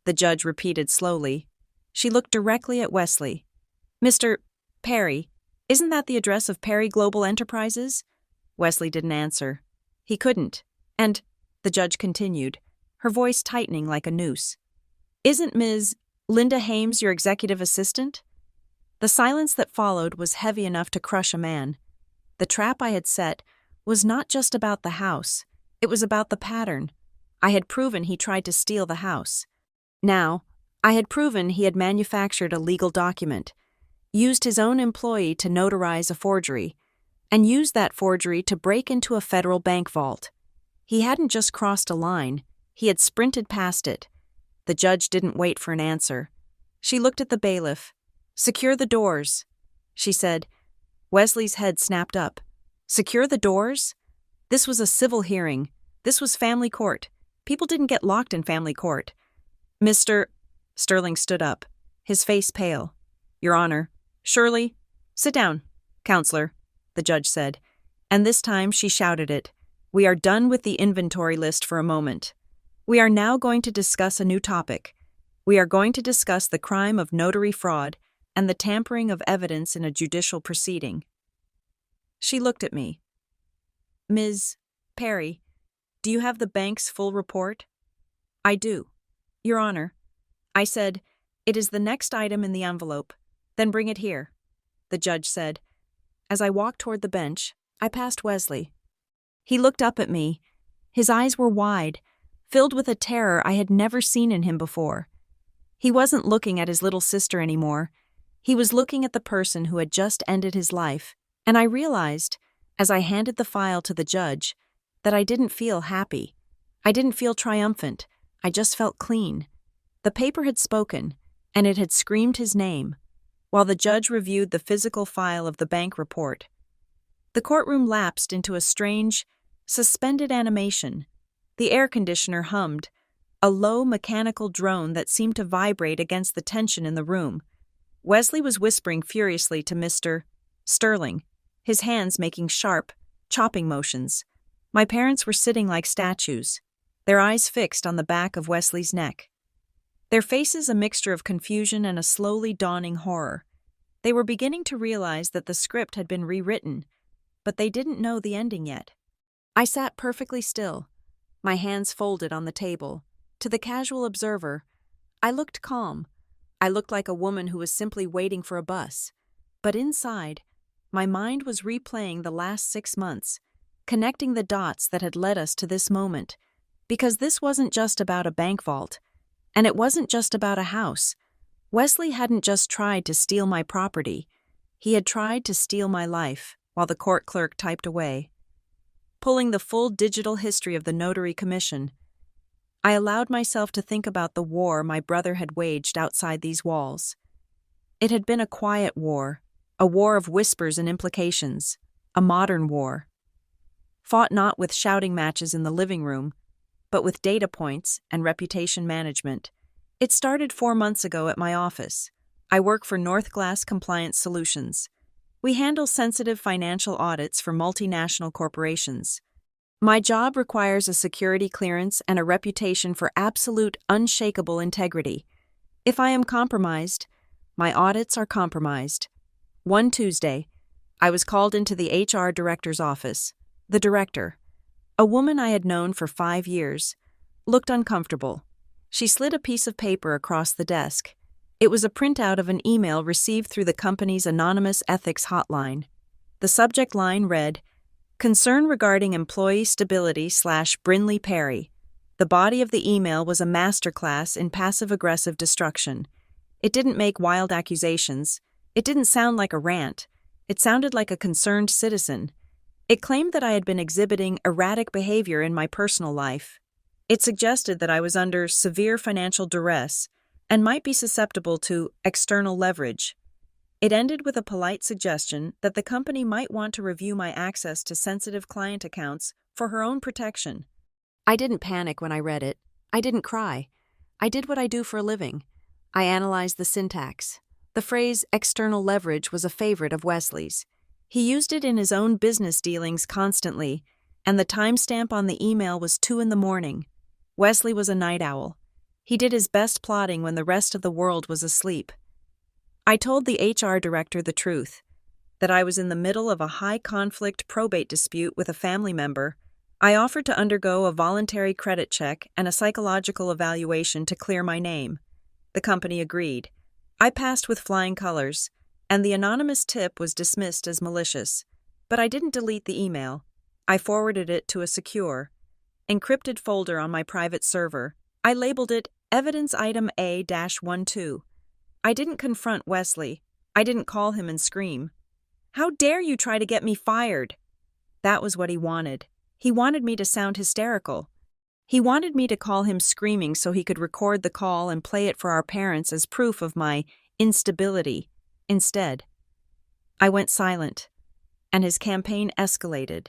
The judge repeated slowly. She looked directly at Wesley. "Mr. Perry, isn't that the address of Perry Global Enterprises?" Wesley didn't answer. He couldn't. "And," the judge continued, her voice tightening like a noose, "isn't Ms. Linda Hames your executive assistant?" The silence that followed was heavy enough to crush a man. The trap I had set was not just about the house. It was about the pattern. I had proven he tried to steal the house. Now, I had proven he had manufactured a legal document, used his own employee to notarize a forgery, and used that forgery to break into a federal bank vault. He hadn't just crossed a line, he had sprinted past it. The judge didn't wait for an answer. She looked at the bailiff. "Secure the doors," she said. Wesley's head snapped up. Secure the doors? This was a civil hearing. This was family court. People didn't get locked in family court. Mr. Sterling stood up, his face pale. "Your Honor." "Shirley, sit down, counselor," the judge said. And this time she shouted it. "We are done with the inventory list for a moment. We are now going to discuss a new topic. We are going to discuss the crime of notary fraud and the tampering of evidence in a judicial proceeding." She looked at me. "Ms. Perry, do you have the bank's full report?" "I do, Your Honor." I said, "It is the next item in the envelope. Then bring it here," the judge said. As I walked toward the bench, I passed Wesley. He looked up at me. His eyes were wide, filled with a terror I had never seen in him before. He wasn't looking at his little sister anymore. He was looking at the person who had just ended his life, and I realized, as I handed the file to the judge, that I didn't feel happy. I didn't feel triumphant. I just felt clean. The paper had spoken, and it had screamed his name, while the judge reviewed the physical file of the bank report. The courtroom lapsed into a strange, suspended animation. The air conditioner hummed, a low mechanical drone that seemed to vibrate against the tension in the room. Wesley was whispering furiously to Mr. Sterling, his hands making sharp, chopping motions. My parents were sitting like statues, their eyes fixed on the back of Wesley's neck. Their faces a mixture of confusion and a slowly dawning horror. They were beginning to realize that the script had been rewritten, but they didn't know the ending yet. I sat perfectly still, my hands folded on the table. To the casual observer, I looked calm. I looked like a woman who was simply waiting for a bus. But inside, my mind was replaying the last 6 months, connecting the dots that had led us to this moment. Because this wasn't just about a bank vault, and it wasn't just about a house. Wesley hadn't just tried to steal my property. He had tried to steal my life, while the court clerk typed away. Pulling the full digital history of the Notary Commission, I allowed myself to think about the war my brother had waged outside these walls. It had been a quiet war, a war of whispers and implications, a modern war. Fought not with shouting matches in the living room, but with data points and reputation management. It started 4 months ago at my office. I work for North Glass Compliance Solutions. We handle sensitive financial audits for multinational corporations. My job requires a security clearance and a reputation for absolute, unshakable integrity. If I am compromised, my audits are compromised. One Tuesday, I was called into the HR director's office. The director, a woman I had known for 5 years, looked uncomfortable. She slid a piece of paper across the desk. It was a printout of an email received through the company's anonymous ethics hotline. The subject line read, "Concern regarding employee stability / Brinley Perry." The body of the email was a masterclass in passive-aggressive destruction. It didn't make wild accusations. It didn't sound like a rant. It sounded like a concerned citizen. It claimed that I had been exhibiting erratic behavior in my personal life. It suggested that I was under severe financial duress and might be susceptible to external leverage. It ended with a polite suggestion that the company might want to review my access to sensitive client accounts for her own protection. I didn't panic when I read it. I didn't cry. I did what I do for a living. I analyzed the syntax. The phrase external leverage was a favorite of Wesley's. He used it in his own business dealings constantly, and the timestamp on the email was 2 a.m. Wesley was a night owl. He did his best plotting when the rest of the world was asleep. I told the HR director the truth, that I was in the middle of a high-conflict probate dispute with a family member. I offered to undergo a voluntary credit check and a psychological evaluation to clear my name. The company agreed. I passed with flying colors, and the anonymous tip was dismissed as malicious. But I didn't delete the email. I forwarded it to a secure, encrypted folder on my private server. I labeled it Evidence Item A-12. I didn't confront Wesley. I didn't call him and scream, "How dare you try to get me fired?" That was what he wanted. He wanted me to sound hysterical. He wanted me to call him screaming so he could record the call and play it for our parents as proof of my instability. Instead, I went silent, and his campaign escalated.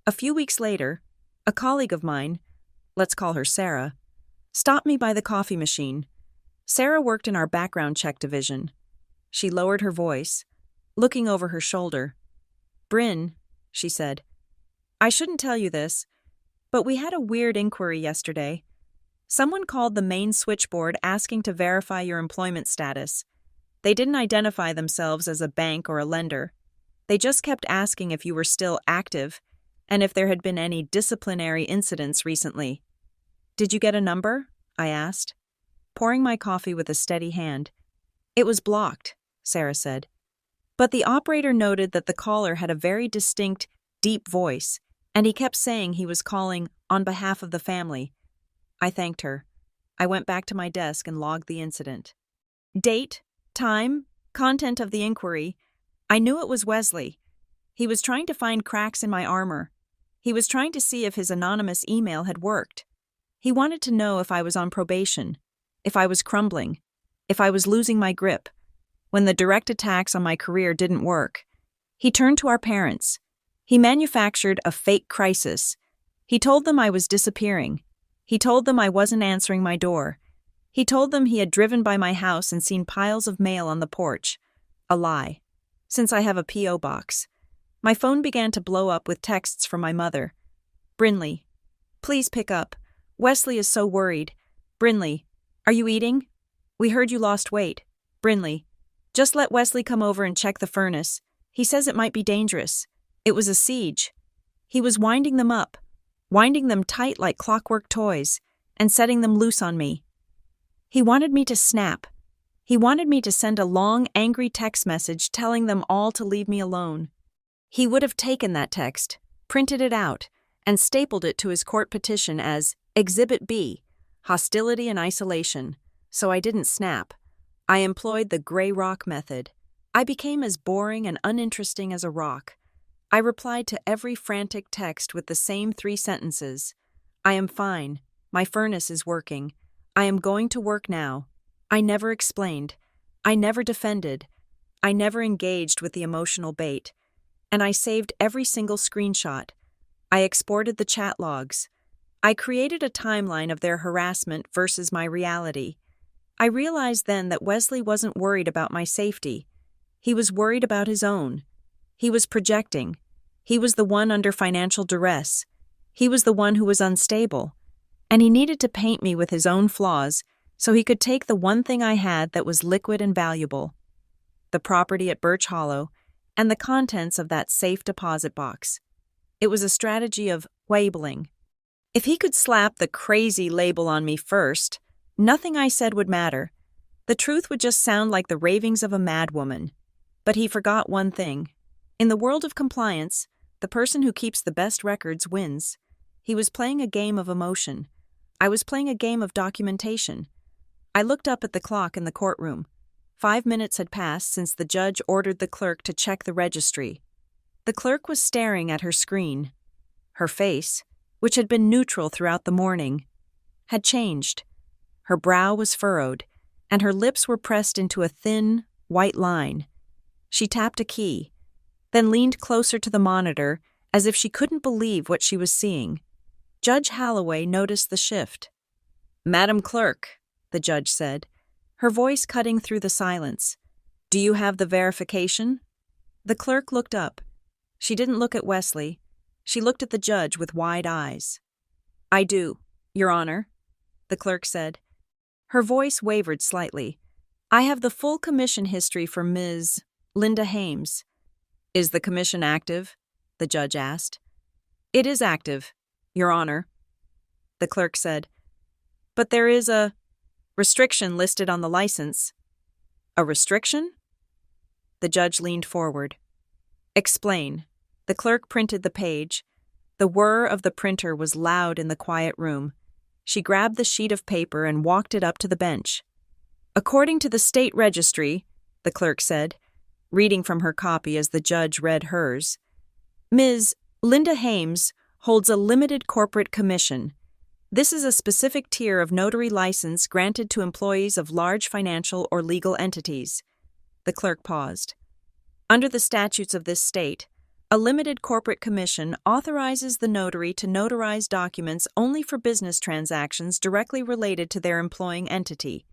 A few weeks later, a colleague of mine, let's call her Sarah, stopped me by the coffee machine. Sarah worked in our background check division. She lowered her voice, looking over her shoulder. "Bryn," she said, "I shouldn't tell you this, but we had a weird inquiry yesterday. Someone called the main switchboard asking to verify your employment status. They didn't identify themselves as a bank or a lender. They just kept asking if you were still active and if there had been any disciplinary incidents recently." "Did you get a number?" I asked, pouring my coffee with a steady hand. "It was blocked," Sarah said. But the operator noted that the caller had a very distinct, deep voice, and he kept saying he was calling on behalf of the family. I thanked her. I went back to my desk and logged the incident. Date, time, content of the inquiry. I knew it was Wesley. He was trying to find cracks in my armor. He was trying to see if his anonymous email had worked. He wanted to know if I was on probation, if I was crumbling, if I was losing my grip. When the direct attacks on my career didn't work, he turned to our parents. He manufactured a fake crisis. He told them I was disappearing. He told them I wasn't answering my door. He told them he had driven by my house and seen piles of mail on the porch. A lie, since I have a P.O. box. My phone began to blow up with texts from my mother. "Brinley, please pick up. Wesley is so worried. Brinley, are you eating? We heard you lost weight. Brinley, just let Wesley come over and check the furnace. He says it might be dangerous. It was a siege. He was winding them up, winding them tight like clockwork toys, and setting them loose on me. He wanted me to snap. He wanted me to send a long, angry text message telling them all to leave me alone. He would have taken that text, printed it out, and stapled it to his court petition as Exhibit B, hostility and isolation, so I didn't snap. I employed the gray rock method. I became as boring and uninteresting as a rock. I replied to every frantic text with the same 3 sentences. I am fine. My furnace is working. I am going to work now. I never explained. I never defended. I never engaged with the emotional bait. And I saved every single screenshot. I exported the chat logs. I created a timeline of their harassment versus my reality. I realized then that Wesley wasn't worried about my safety. He was worried about his own. He was projecting. He was the one under financial duress. He was the one who was unstable. And he needed to paint me with his own flaws so he could take the one thing I had that was liquid and valuable, the property at Birch Hollow, and the contents of that safe deposit box. It was a strategy of labeling. If he could slap the crazy label on me first, nothing I said would matter. The truth would just sound like the ravings of a madwoman. But he forgot one thing. In the world of compliance, the person who keeps the best records wins. He was playing a game of emotion. I was playing a game of documentation. I looked up at the clock in the courtroom. 5 minutes had passed since the judge ordered the clerk to check the registry. The clerk was staring at her screen. Her face, which had been neutral throughout the morning, had changed. Her brow was furrowed, and her lips were pressed into a thin, white line. She tapped a key, then leaned closer to the monitor as if she couldn't believe what she was seeing. Judge Holloway noticed the shift. "Madam Clerk," the judge said, her voice cutting through the silence, "do you have the verification?" The clerk looked up. She didn't look at Wesley. She looked at the judge with wide eyes. "I do, Your Honor," the clerk said. Her voice wavered slightly. "I have the full commission history for Ms. Linda Hames." "Is the commission active?" the judge asked. "It is active, Your Honor," the clerk said. "But there is a restriction listed on the license." "A restriction?" The judge leaned forward. "Explain." The clerk printed the page. The whir of the printer was loud in the quiet room. She grabbed the sheet of paper and walked it up to the bench. "According to the state registry," the clerk said, reading from her copy as the judge read hers, "Ms. Linda Hames holds a limited corporate commission. This is a specific tier of notary license granted to employees of large financial or legal entities. The clerk paused. Under the statutes of this state, a limited corporate commission authorizes the notary to notarize documents only for business transactions directly related to their employing entity.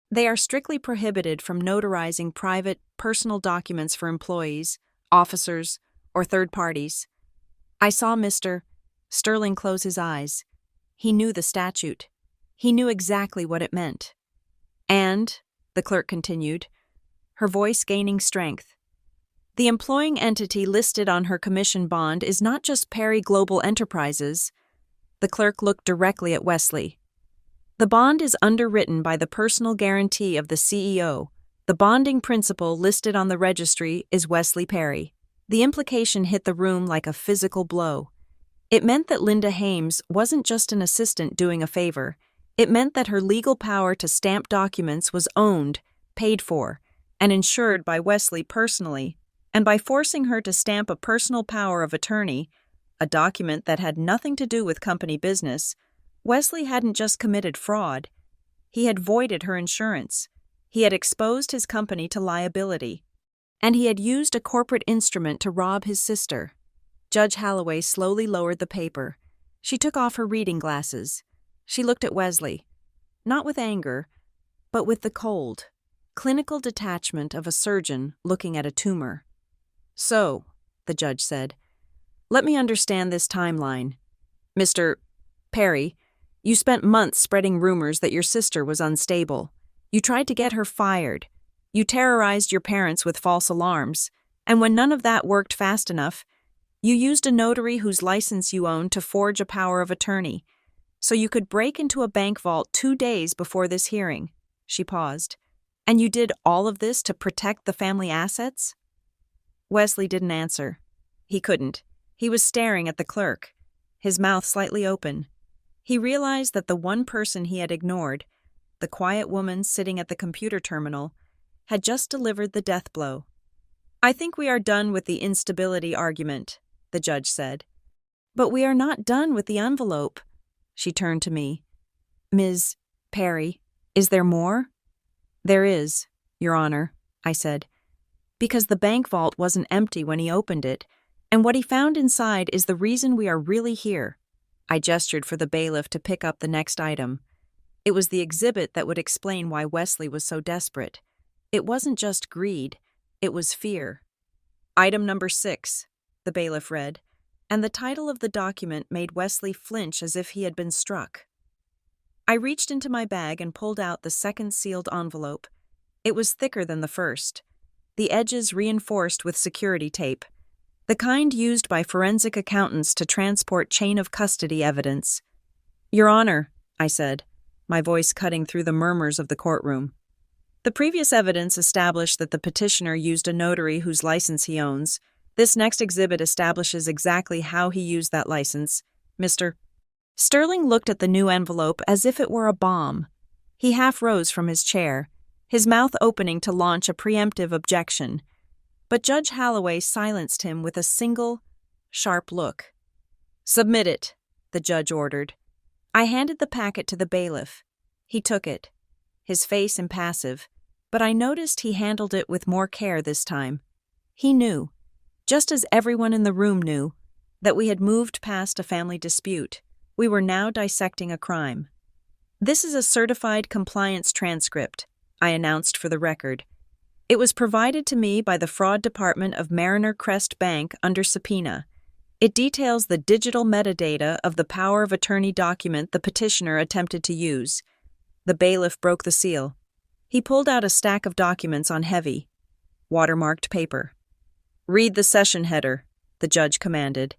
They are strictly prohibited from notarizing private, personal documents for employees, officers, or third parties. I saw Mr. Sterling close his eyes. He knew the statute. He knew exactly what it meant. And, the clerk continued, her voice gaining strength, the employing entity listed on her commission bond is not just Perry Global Enterprises. The clerk looked directly at Wesley. The bond is underwritten by the personal guarantee of the CEO. The bonding principal listed on the registry is Wesley Perry. The implication hit the room like a physical blow. It meant that Linda Hames wasn't just an assistant doing a favor. It meant that her legal power to stamp documents was owned, paid for, and insured by Wesley personally. And by forcing her to stamp a personal power of attorney, a document that had nothing to do with company business, Wesley hadn't just committed fraud. He had voided her insurance. He had exposed his company to liability. And he had used a corporate instrument to rob his sister. Judge Holloway slowly lowered the paper. She took off her reading glasses. She looked at Wesley, not with anger, but with the cold, clinical detachment of a surgeon looking at a tumor. So, the judge said, let me understand this timeline. Mr. Perry, you spent months spreading rumors that your sister was unstable. You tried to get her fired. You terrorized your parents with false alarms. And when none of that worked fast enough, you used a notary whose license you owned to forge a power of attorney, so you could break into a bank vault 2 days before this hearing. She paused. And you did all of this to protect the family assets? Wesley didn't answer. He couldn't. He was staring at the clerk, his mouth slightly open. He realized that the one person he had ignored, the quiet woman sitting at the computer terminal, had just delivered the death blow. I think we are done with the instability argument, the judge said. But we are not done with the envelope. She turned to me. Ms. Perry, is there more? There is, Your Honor, I said. Because the bank vault wasn't empty when he opened it, and what he found inside is the reason we are really here. I gestured for the bailiff to pick up the next item. It was the exhibit that would explain why Wesley was so desperate. It wasn't just greed, it was fear. Item number 6, the bailiff read, and the title of the document made Wesley flinch as if he had been struck. I reached into my bag and pulled out the second sealed envelope. It was thicker than the first, the edges reinforced with security tape, the kind used by forensic accountants to transport chain of custody evidence. Your Honor, I said, my voice cutting through the murmurs of the courtroom. The previous evidence established that the petitioner used a notary whose license he owns. This next exhibit establishes exactly how he used that license. Mr. Sterling looked at the new envelope as if it were a bomb. He half rose from his chair, his mouth opening to launch a preemptive objection. But Judge Holloway silenced him with a single, sharp look. Submit it, the judge ordered. I handed the packet to the bailiff. He took it, his face impassive, but I noticed he handled it with more care this time. He knew, just as everyone in the room knew, that we had moved past a family dispute. We were now dissecting a crime. This is a certified compliance transcript, I announced for the record. It was provided to me by the fraud department of Mariner Crest Bank under subpoena. It details the digital metadata of the power of attorney document the petitioner attempted to use. The bailiff broke the seal. He pulled out a stack of documents on heavy, watermarked paper. Read the session header, the judge commanded.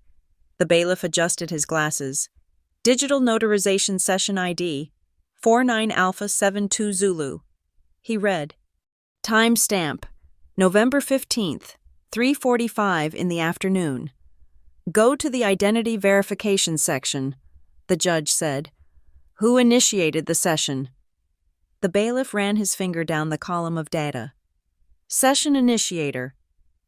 The bailiff adjusted his glasses. Digital notarization session ID, 49 Alpha 72 Zulu. He read, Time stamp, November 15th, 3:45 in the afternoon. Go to the identity verification section, the judge said. Who initiated the session? The bailiff ran his finger down the column of data. Session initiator,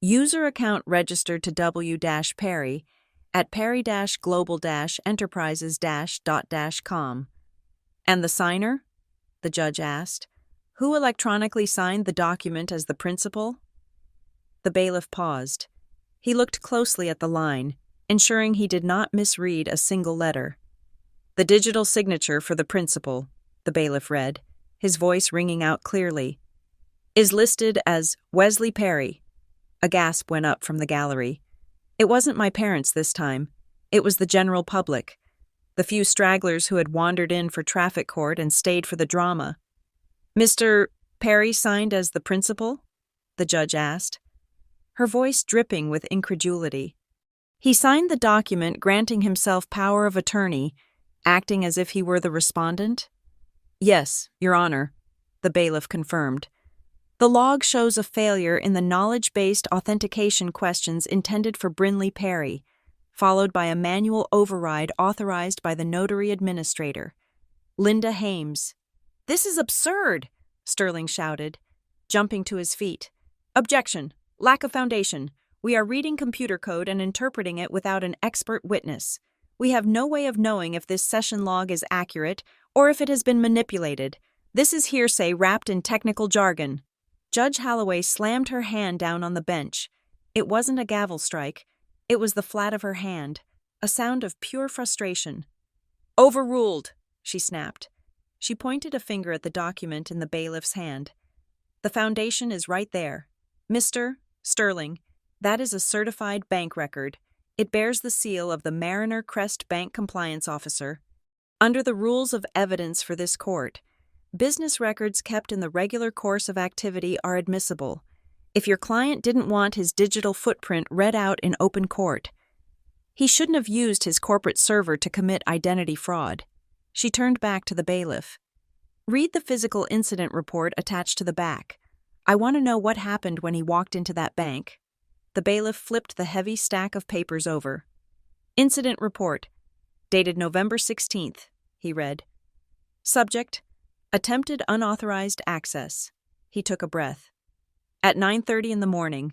user account registered to W-Perry, at perry-global-enterprises-.com. And the signer? The judge asked. Who electronically signed the document as the principal? The bailiff paused. He looked closely at the line, ensuring he did not misread a single letter. The digital signature for the principal, the bailiff read, his voice ringing out clearly, is listed as Wesley Perry. A gasp went up from the gallery. It wasn't my parents this time. It was the general public, the few stragglers who had wandered in for traffic court and stayed for the drama. Mr. Perry signed as the principal? The judge asked, her voice dripping with incredulity. He signed the document granting himself power of attorney, acting as if he were the respondent? Yes, Your Honor, the bailiff confirmed. The log shows a failure in the knowledge-based authentication questions intended for Brinley Perry, followed by a manual override authorized by the notary administrator, Linda Hames. This is absurd, Sterling shouted, jumping to his feet. Objection. Lack of foundation. We are reading computer code and interpreting it without an expert witness. We have no way of knowing if this session log is accurate or if it has been manipulated. This is hearsay wrapped in technical jargon. Judge Holloway slammed her hand down on the bench. It wasn't a gavel strike. It was the flat of her hand, a sound of pure frustration. Overruled, she snapped. She pointed a finger at the document in the bailiff's hand. The foundation is right there. Mr. Sterling, that is a certified bank record. It bears the seal of the Mariner Crest Bank Compliance Officer. Under the rules of evidence for this court, business records kept in the regular course of activity are admissible. If your client didn't want his digital footprint read out in open court, he shouldn't have used his corporate server to commit identity fraud. She turned back to the bailiff. Read the physical incident report attached to the back. I want to know what happened when he walked into that bank. The bailiff flipped the heavy stack of papers over. Incident report, dated November 16th, he read. Subject, attempted unauthorized access. He took a breath. At 9:30 in the morning,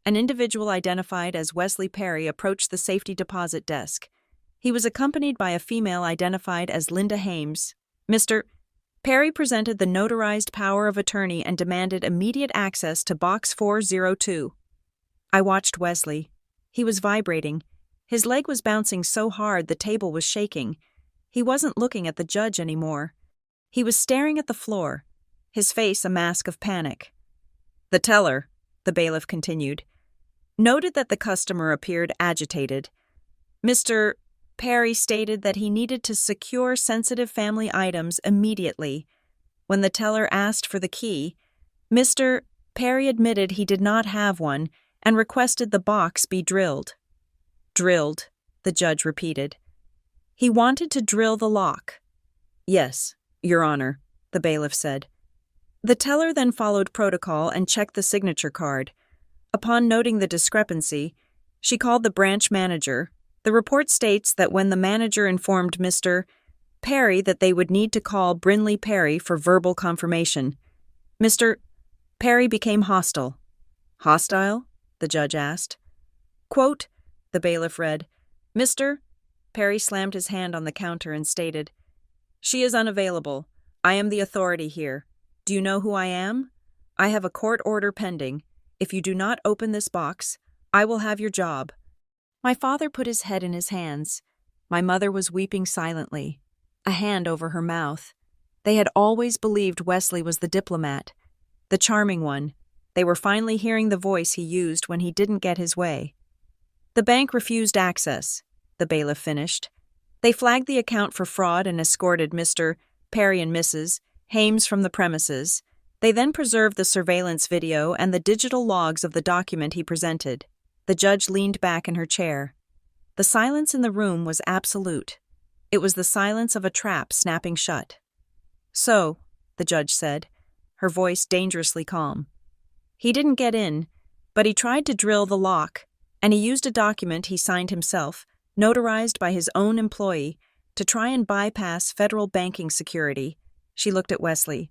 an individual identified as Wesley Perry approached the safety deposit desk. He was accompanied by a female identified as Linda Hames. Mr. Perry presented the notarized power of attorney and demanded immediate access to Box 402. I watched Wesley. He was vibrating. His leg was bouncing so hard the table was shaking. He wasn't looking at the judge anymore. He was staring at the floor, his face a mask of panic. The teller, the bailiff continued, noted that the customer appeared agitated. Mr. Perry stated that he needed to secure sensitive family items immediately. When the teller asked for the key, Mr. Perry admitted he did not have one and requested the box be drilled. Drilled, the judge repeated. He wanted to drill the lock. Yes, Your Honor, the bailiff said. The teller then followed protocol and checked the signature card. Upon noting the discrepancy, she called the branch manager. The report states that when the manager informed Mr. Perry that they would need to call Brinley Perry for verbal confirmation, Mr. Perry became hostile. Hostile? The judge asked. Quote, the bailiff read, Mr. Perry slammed his hand on the counter and stated, She is unavailable. I am the authority here. Do you know who I am? I have a court order pending. If you do not open this box, I will have your job. My father put his head in his hands. My mother was weeping silently, a hand over her mouth. They had always believed Wesley was the diplomat, the charming one. They were finally hearing the voice he used when he didn't get his way. The bank refused access, the bailiff finished. They flagged the account for fraud and escorted Mr. Perry and Mrs. Hames from the premises. They then preserved the surveillance video and the digital logs of the document he presented. The judge leaned back in her chair. The silence in the room was absolute. It was the silence of a trap snapping shut. So, the judge said, her voice dangerously calm. He didn't get in, but he tried to drill the lock, and he used a document he signed himself, notarized by his own employee, to try and bypass federal banking security. She looked at Wesley.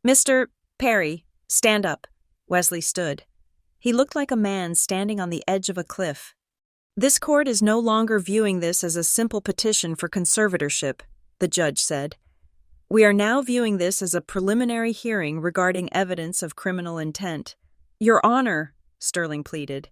Mr. Perry, stand up. Wesley stood. He looked like a man standing on the edge of a cliff. This court is no longer viewing this as a simple petition for conservatorship, the judge said. We are now viewing this as a preliminary hearing regarding evidence of criminal intent. Your Honor, Sterling pleaded.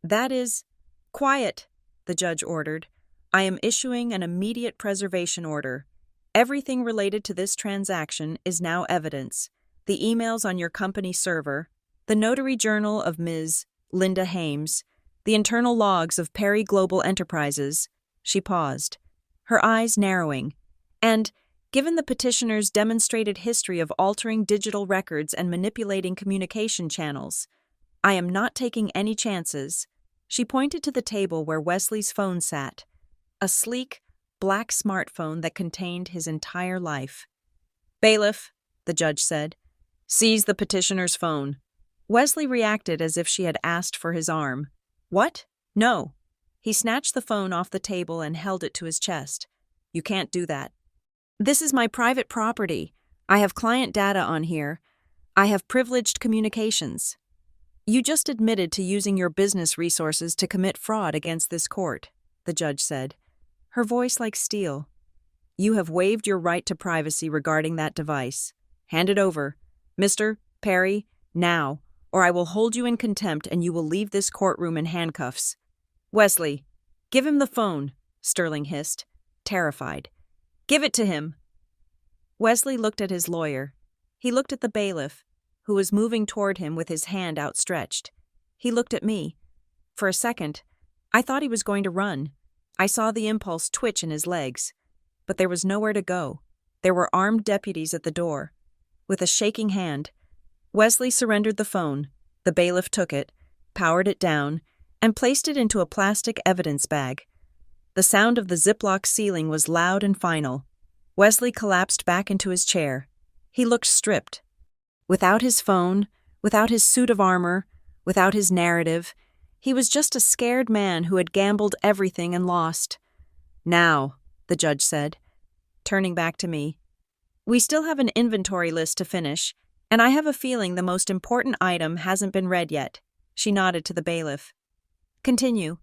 That is— Quiet, the judge ordered. I am issuing an immediate preservation order. Everything related to this transaction is now evidence. The emails on your company server, the notary journal of Ms. Linda Hames, the internal logs of Perry Global Enterprises. She paused, her eyes narrowing. And, given the petitioner's demonstrated history of altering digital records and manipulating communication channels, I am not taking any chances. She pointed to the table where Wesley's phone sat, a sleek, black smartphone that contained his entire life. Bailiff, the judge said, seize the petitioner's phone. Wesley reacted as if she had asked for his arm. What? No. He snatched the phone off the table and held it to his chest. You can't do that. This is my private property. I have client data on here. I have privileged communications. You just admitted to using your business resources to commit fraud against this court, the judge said, her voice like steel. You have waived your right to privacy regarding that device. Hand it over. Mr. Perry, now, or I will hold you in contempt and you will leave this courtroom in handcuffs. Wesley, give him the phone, Sterling hissed, terrified. Give it to him. Wesley looked at his lawyer. He looked at the bailiff, who was moving toward him with his hand outstretched. He looked at me. For a second, I thought he was going to run. I saw the impulse twitch in his legs. But there was nowhere to go. There were armed deputies at the door. With a shaking hand, Wesley surrendered the phone. The bailiff took it, powered it down, and placed it into a plastic evidence bag. The sound of the Ziploc sealing was loud and final. Wesley collapsed back into his chair. He looked stripped. Without his phone, without his suit of armor, without his narrative, he was just a scared man who had gambled everything and lost. Now, the judge said, turning back to me, we still have an inventory list to finish, and I have a feeling the most important item hasn't been read yet. She nodded to the bailiff. Continue.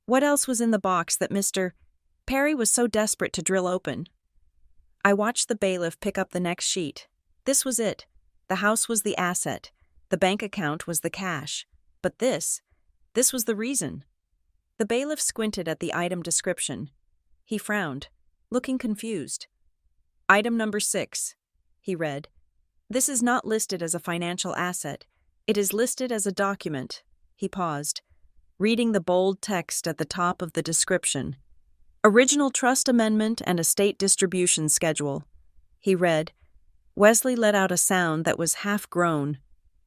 What else was in the box that Mr. Perry was so desperate to drill open? I watched the bailiff pick up the next sheet. This was it. The house was the asset. The bank account was the cash. But this was the reason. The bailiff squinted at the item description. He frowned, looking confused. Item number 6, he read. This is not listed as a financial asset. It is listed as a document. He paused, reading the bold text at the top of the description. Original trust amendment and estate distribution schedule. He read. Wesley let out a sound that was half groan,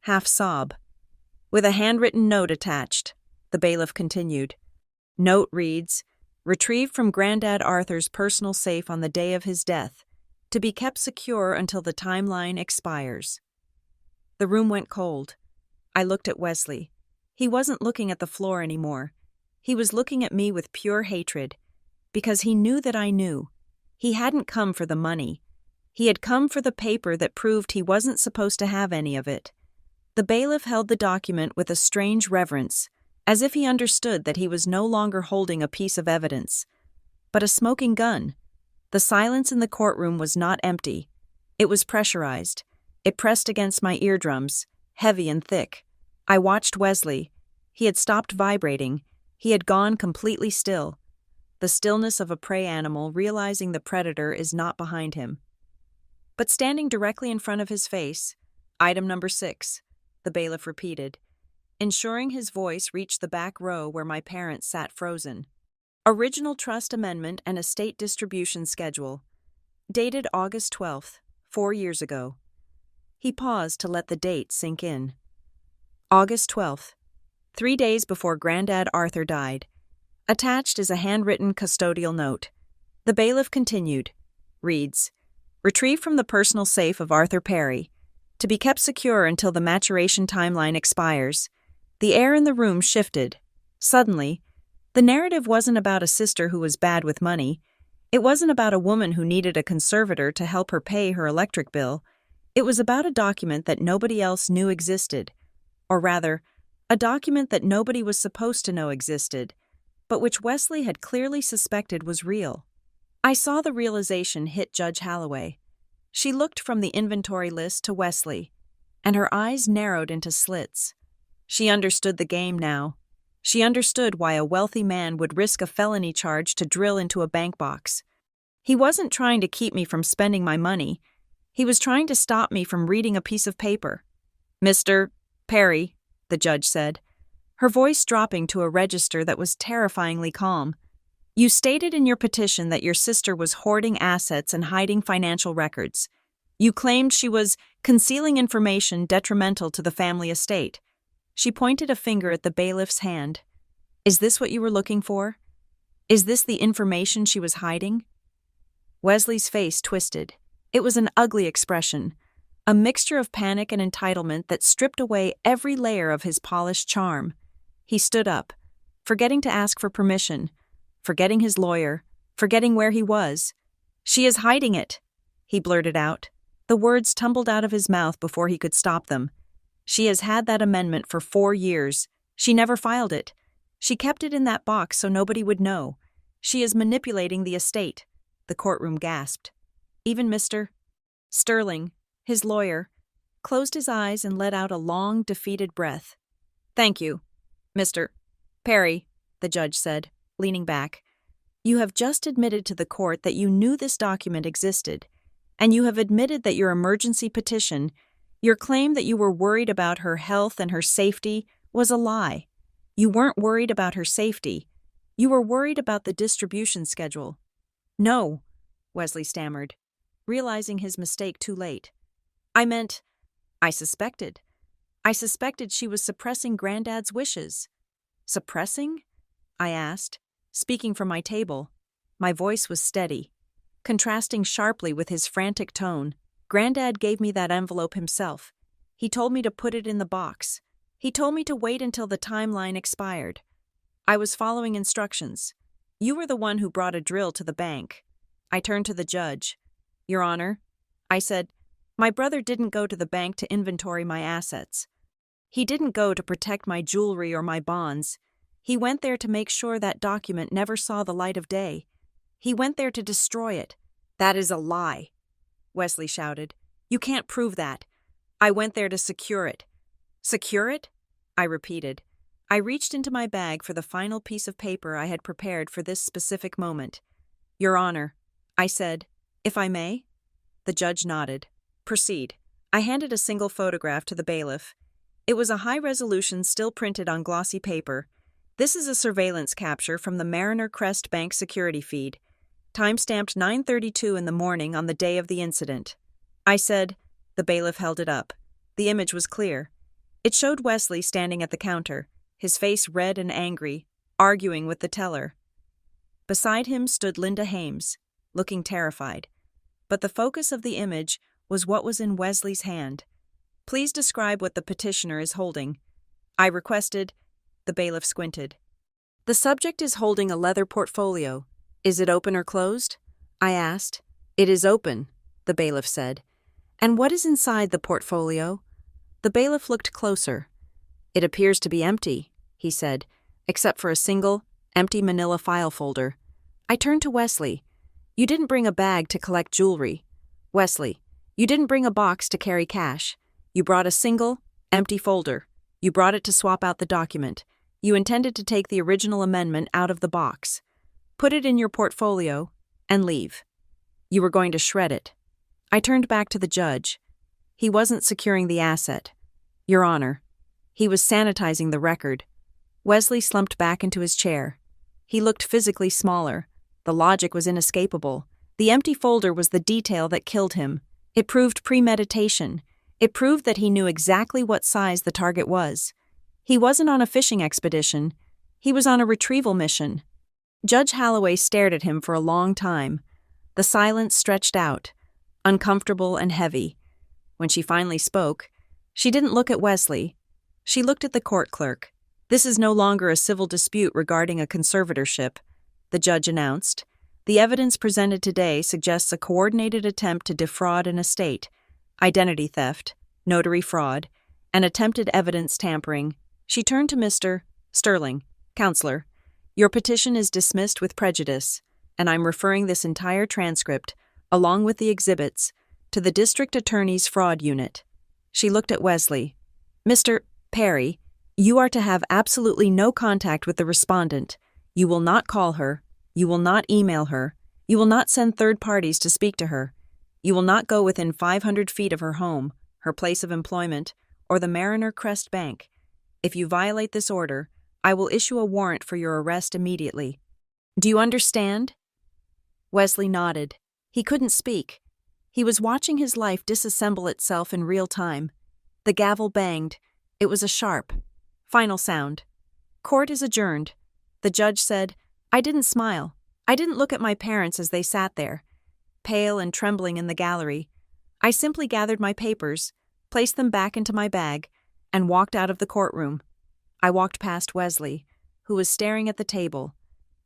half sob. With a handwritten note attached, the bailiff continued. Note reads, retrieved from Grandad Arthur's personal safe on the day of his death, to be kept secure until the timeline expires. The room went cold. I looked at Wesley. He wasn't looking at the floor anymore. He was looking at me with pure hatred, because he knew that I knew. He hadn't come for the money. He had come for the paper that proved he wasn't supposed to have any of it. The bailiff held the document with a strange reverence, as if he understood that he was no longer holding a piece of evidence, but a smoking gun. The silence in the courtroom was not empty. It was pressurized. It pressed against my eardrums, heavy and thick. I watched Wesley. He had stopped vibrating. He had gone completely still. The stillness of a prey animal realizing the predator is not behind him. But standing directly in front of his face, item number 6, the bailiff repeated, ensuring his voice reached the back row where my parents sat frozen. Original trust amendment and estate distribution schedule, dated August 12th, 4 years ago. He paused to let the date sink in. August 12th, 3 days before Grandad Arthur died. Attached is a handwritten custodial note. The bailiff continued, reads, retrieved from the personal safe of Arthur Perry, to be kept secure until the maturation timeline expires. The air in the room shifted. Suddenly, the narrative wasn't about a sister who was bad with money. It wasn't about a woman who needed a conservator to help her pay her electric bill. It was about a document that nobody else knew existed. Or rather, a document that nobody was supposed to know existed, but which Wesley had clearly suspected was real. I saw the realization hit Judge Holloway. She looked from the inventory list to Wesley, and her eyes narrowed into slits. She understood the game now. She understood why a wealthy man would risk a felony charge to drill into a bank box. He wasn't trying to keep me from spending my money. He was trying to stop me from reading a piece of paper. "Mr. Perry," the judge said, her voice dropping to a register that was terrifyingly calm. "You stated in your petition that your sister was hoarding assets and hiding financial records. You claimed she was concealing information detrimental to the family estate." She pointed a finger at the bailiff's hand. "Is this what you were looking for? Is this the information she was hiding?" Wesley's face twisted. It was an ugly expression, a mixture of panic and entitlement that stripped away every layer of his polished charm. He stood up, forgetting to ask for permission, forgetting his lawyer, forgetting where he was. "She is hiding it," he blurted out. The words tumbled out of his mouth before he could stop them. "She has had that amendment for 4 years. She never filed it. She kept it in that box so nobody would know. She is manipulating the estate." The courtroom gasped. Even Mr. Sterling, his lawyer, closed his eyes and let out a long, defeated breath. "Thank you, Mr. Perry," the judge said, leaning back. "You have just admitted to the court that you knew this document existed, and you have admitted that your emergency petition, your claim that you were worried about her health and her safety, was a lie. You weren't worried about her safety. You were worried about the distribution schedule." "No," Wesley stammered, realizing his mistake too late. I suspected. I suspected she was suppressing Granddad's wishes." "Suppressing?" I asked, speaking from my table. My voice was steady, contrasting sharply with his frantic tone. "Granddad gave me that envelope himself. He told me to put it in the box. He told me to wait until the timeline expired. I was following instructions. You were the one who brought a drill to the bank." I turned to the judge. "Your Honor," I said, "my brother didn't go to the bank to inventory my assets. He didn't go to protect my jewelry or my bonds. He went there to make sure that document never saw the light of day. He went there to destroy it." "That is a lie," Wesley shouted. "You can't prove that. I went there to secure it." "Secure it?" I repeated. I reached into my bag for the final piece of paper I had prepared for this specific moment. "Your Honor," I said, "if I may?" The judge nodded. "Proceed." I handed a single photograph to the bailiff. It was a high-resolution still printed on glossy paper. "This is a surveillance capture from the Mariner Crest Bank security feed. Time-stamped 9:32 in the morning on the day of the incident." I said. The bailiff held it up. The image was clear. It showed Wesley standing at the counter, his face red and angry, arguing with the teller. Beside him stood Linda Hames, looking terrified. But the focus of the image was what was in Wesley's hand. "Please describe what the petitioner is holding," I requested. The bailiff squinted. "The subject is holding a leather portfolio. Is it open or closed?" I asked. "It is open," the bailiff said. "And what is inside the portfolio?" The bailiff looked closer. "It appears to be empty," he said, "except for a single, empty manila file folder." I turned to Wesley. "You didn't bring a bag to collect jewelry. Wesley, you didn't bring a box to carry cash. You brought a single, empty folder. You brought it to swap out the document. You intended to take the original amendment out of the box, put it in your portfolio, and leave. You were going to shred it." I turned back to the judge. He wasn't securing the asset, Your Honor. He was sanitizing the record. Wesley slumped back into his chair. He looked physically smaller. The logic was inescapable. The empty folder was the detail that killed him. It proved premeditation. It proved that he knew exactly what size the target was. He wasn't on a fishing expedition. He was on a retrieval mission. Judge Holloway stared at him for a long time. The silence stretched out, uncomfortable and heavy. When she finally spoke, she didn't look at Wesley. She looked at the court clerk. "This is no longer a civil dispute regarding a conservatorship," the judge announced. "The evidence presented today suggests a coordinated attempt to defraud an estate, identity theft, notary fraud, and attempted evidence tampering." She turned to Mr. Sterling. "Counselor, Your petition is dismissed with prejudice, and I'm referring this entire transcript, along with the exhibits, to the District Attorney's Fraud Unit. She looked at Wesley. Mr. Perry, you are to have absolutely no contact with the respondent. You will not call her. You will not email her. You will not send third parties to speak to her. You will not go within 500 feet of her home, her place of employment, or the Mariner Crest Bank. If you violate this order, I will issue a warrant for your arrest immediately. Do you understand? Wesley nodded. He couldn't speak. He was watching his life disassemble itself in real time. The gavel banged. It was a sharp, final sound. Court is adjourned. The judge said, I didn't smile. I didn't look at my parents as they sat there, pale and trembling in the gallery. I simply gathered my papers, placed them back into my bag, and walked out of the courtroom. I walked past Wesley, who was staring at the table,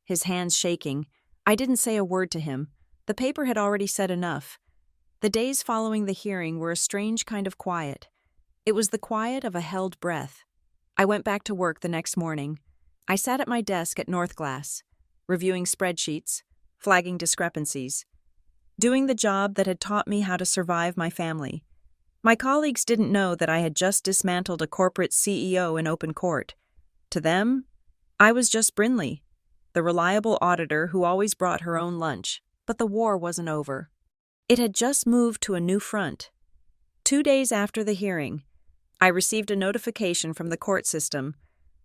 his hands shaking. I didn't say a word to him. The paper had already said enough. The days following the hearing were a strange kind of quiet. It was the quiet of a held breath. I went back to work the next morning. I sat at my desk at Northglass, reviewing spreadsheets, flagging discrepancies, doing the job that had taught me how to survive my family. My colleagues didn't know that I had just dismantled a corporate CEO in open court. To them, I was just Brinley, the reliable auditor who always brought her own lunch. But the war wasn't over. It had just moved to a new front. 2 days after the hearing, I received a notification from the court system.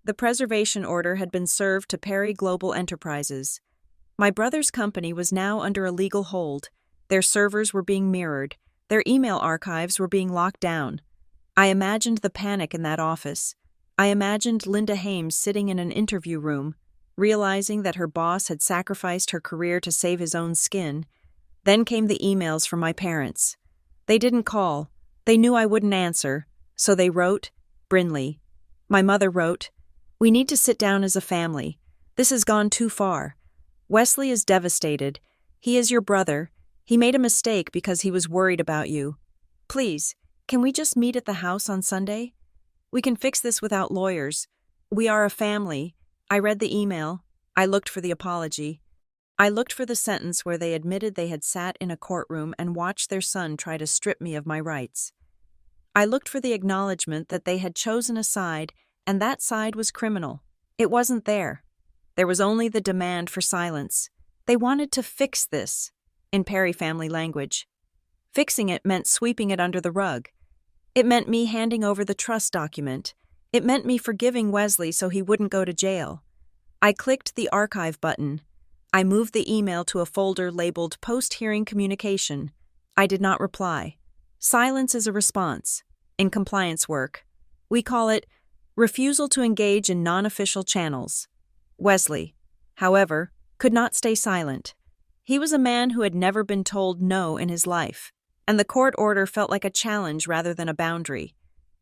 The preservation order had been served to Perry Global Enterprises. My brother's company was now under a legal hold. Their servers were being mirrored. Their email archives were being locked down. I imagined the panic in that office. I imagined Linda Hames sitting in an interview room, realizing that her boss had sacrificed her career to save his own skin. Then came the emails from my parents. They didn't call. They knew I wouldn't answer. So they wrote, Brinley. My mother wrote, We need to sit down as a family. This has gone too far. Wesley is devastated. He is your brother. He made a mistake because he was worried about you. Please, can we just meet at the house on Sunday? We can fix this without lawyers. We are a family. I read the email. I looked for the apology. I looked for the sentence where they admitted they had sat in a courtroom and watched their son try to strip me of my rights. I looked for the acknowledgement that they had chosen a side, and that side was criminal. It wasn't there. There was only the demand for silence. They wanted to fix this, in Perry family language. Fixing it meant sweeping it under the rug. It meant me handing over the trust document. It meant me forgiving Wesley so he wouldn't go to jail. I clicked the archive button. I moved the email to a folder labeled Post-Hearing Communication. I did not reply. Silence is a response. In compliance work, we call it refusal to engage in non-official channels. Wesley, however, could not stay silent. He was a man who had never been told no in his life, and the court order felt like a challenge rather than a boundary.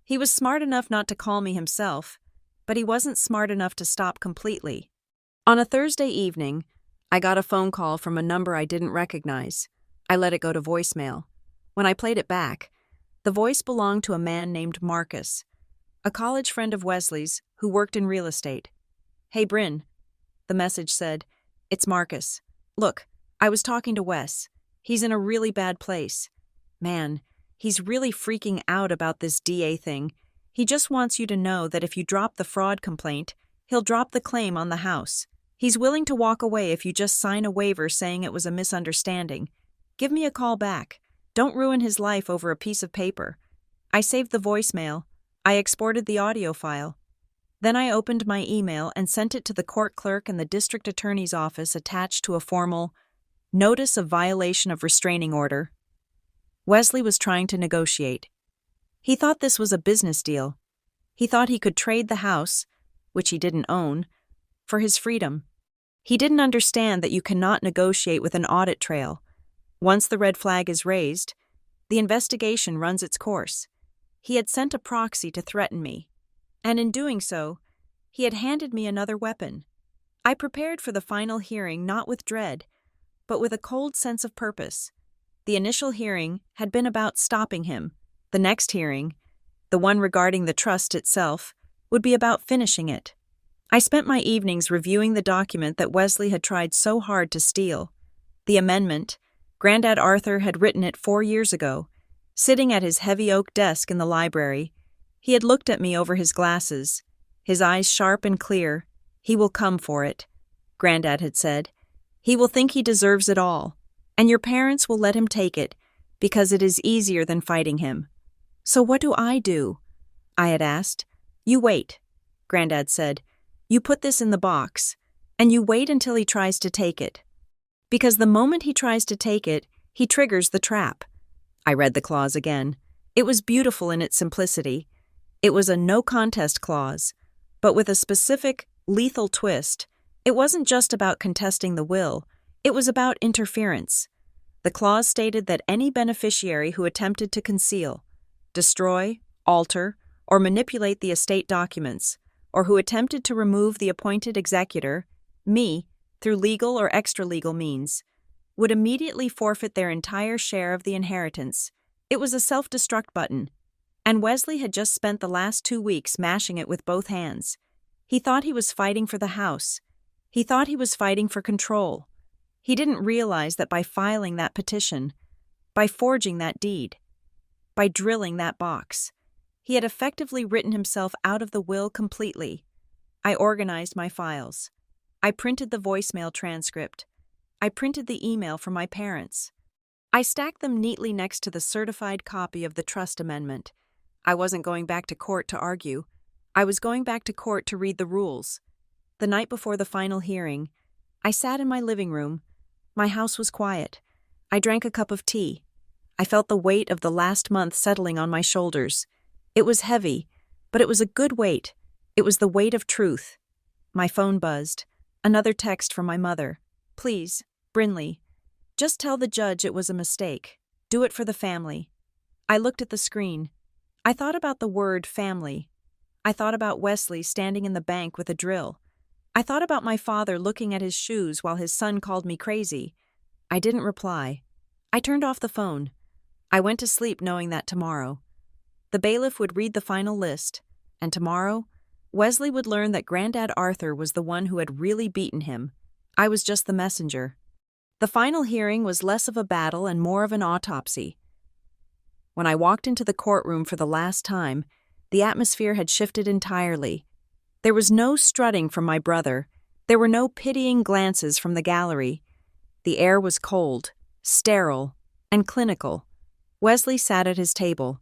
He was smart enough not to call me himself, but he wasn't smart enough to stop completely. On a Thursday evening, I got a phone call from a number I didn't recognize. I let it go to voicemail. When I played it back, the voice belonged to a man named Marcus, a college friend of Wesley's who worked in real estate. Hey, Bryn, the message said, it's Marcus. Look, I was talking to Wes. He's in a really bad place. Man, he's really freaking out about this DA thing. He just wants you to know that if you drop the fraud complaint, he'll drop the claim on the house. He's willing to walk away if you just sign a waiver saying it was a misunderstanding. Give me a call back. Don't ruin his life over a piece of paper. I saved the voicemail. I exported the audio file. Then I opened my email and sent it to the court clerk and the district attorney's office attached to a formal notice of violation of restraining order. Wesley was trying to negotiate. He thought this was a business deal. He thought he could trade the house, which he didn't own, for his freedom. He didn't understand that you cannot negotiate with an audit trail. Once the red flag is raised, the investigation runs its course. He had sent a proxy to threaten me, and in doing so, he had handed me another weapon. I prepared for the final hearing not with dread, but with a cold sense of purpose. The initial hearing had been about stopping him. The next hearing, the one regarding the trust itself, would be about finishing it. I spent my evenings reviewing the document that Wesley had tried so hard to steal. The amendment. Grandad Arthur had written it 4 years ago. Sitting at his heavy oak desk in the library, he had looked at me over his glasses, his eyes sharp and clear. "He will come for it," Grandad had said. "He will think he deserves it all, and your parents will let him take it, because it is easier than fighting him." "So what do I do?" I had asked. "You wait," Grandad said. "You put this in the box, and you wait until he tries to take it. Because the moment he tries to take it, he triggers the trap." I read the clause again. It was beautiful in its simplicity. It was a no-contest clause, but with a specific, lethal twist. It wasn't just about contesting the will, it was about interference. The clause stated that any beneficiary who attempted to conceal, destroy, alter, or manipulate the estate documents, or who attempted to remove the appointed executor, me, through legal or extra-legal means, would immediately forfeit their entire share of the inheritance. It was a self-destruct button, and Wesley had just spent the last 2 weeks mashing it with both hands. He thought he was fighting for the house. He thought he was fighting for control. He didn't realize that by filing that petition, by forging that deed, by drilling that box, he had effectively written himself out of the will completely. I organized my files. I printed the voicemail transcript. I printed the email from my parents. I stacked them neatly next to the certified copy of the trust amendment. I wasn't going back to court to argue. I was going back to court to read the rules. The night before the final hearing, I sat in my living room. My house was quiet. I drank a cup of tea. I felt the weight of the last month settling on my shoulders. It was heavy, but it was a good weight. It was the weight of truth. My phone buzzed. Another text from my mother. "Please, Brinley, just tell the judge it was a mistake. Do it for the family." I looked at the screen. I thought about the word family. I thought about Wesley standing in the bank with a drill. I thought about my father looking at his shoes while his son called me crazy. I didn't reply. I turned off the phone. I went to sleep knowing that tomorrow, the bailiff would read the final list, and tomorrow, Wesley would learn that Grandad Arthur was the one who had really beaten him. I was just the messenger. The final hearing was less of a battle and more of an autopsy. When I walked into the courtroom for the last time, the atmosphere had shifted entirely. There was no strutting from my brother. There were no pitying glances from the gallery. The air was cold, sterile, and clinical. Wesley sat at his table,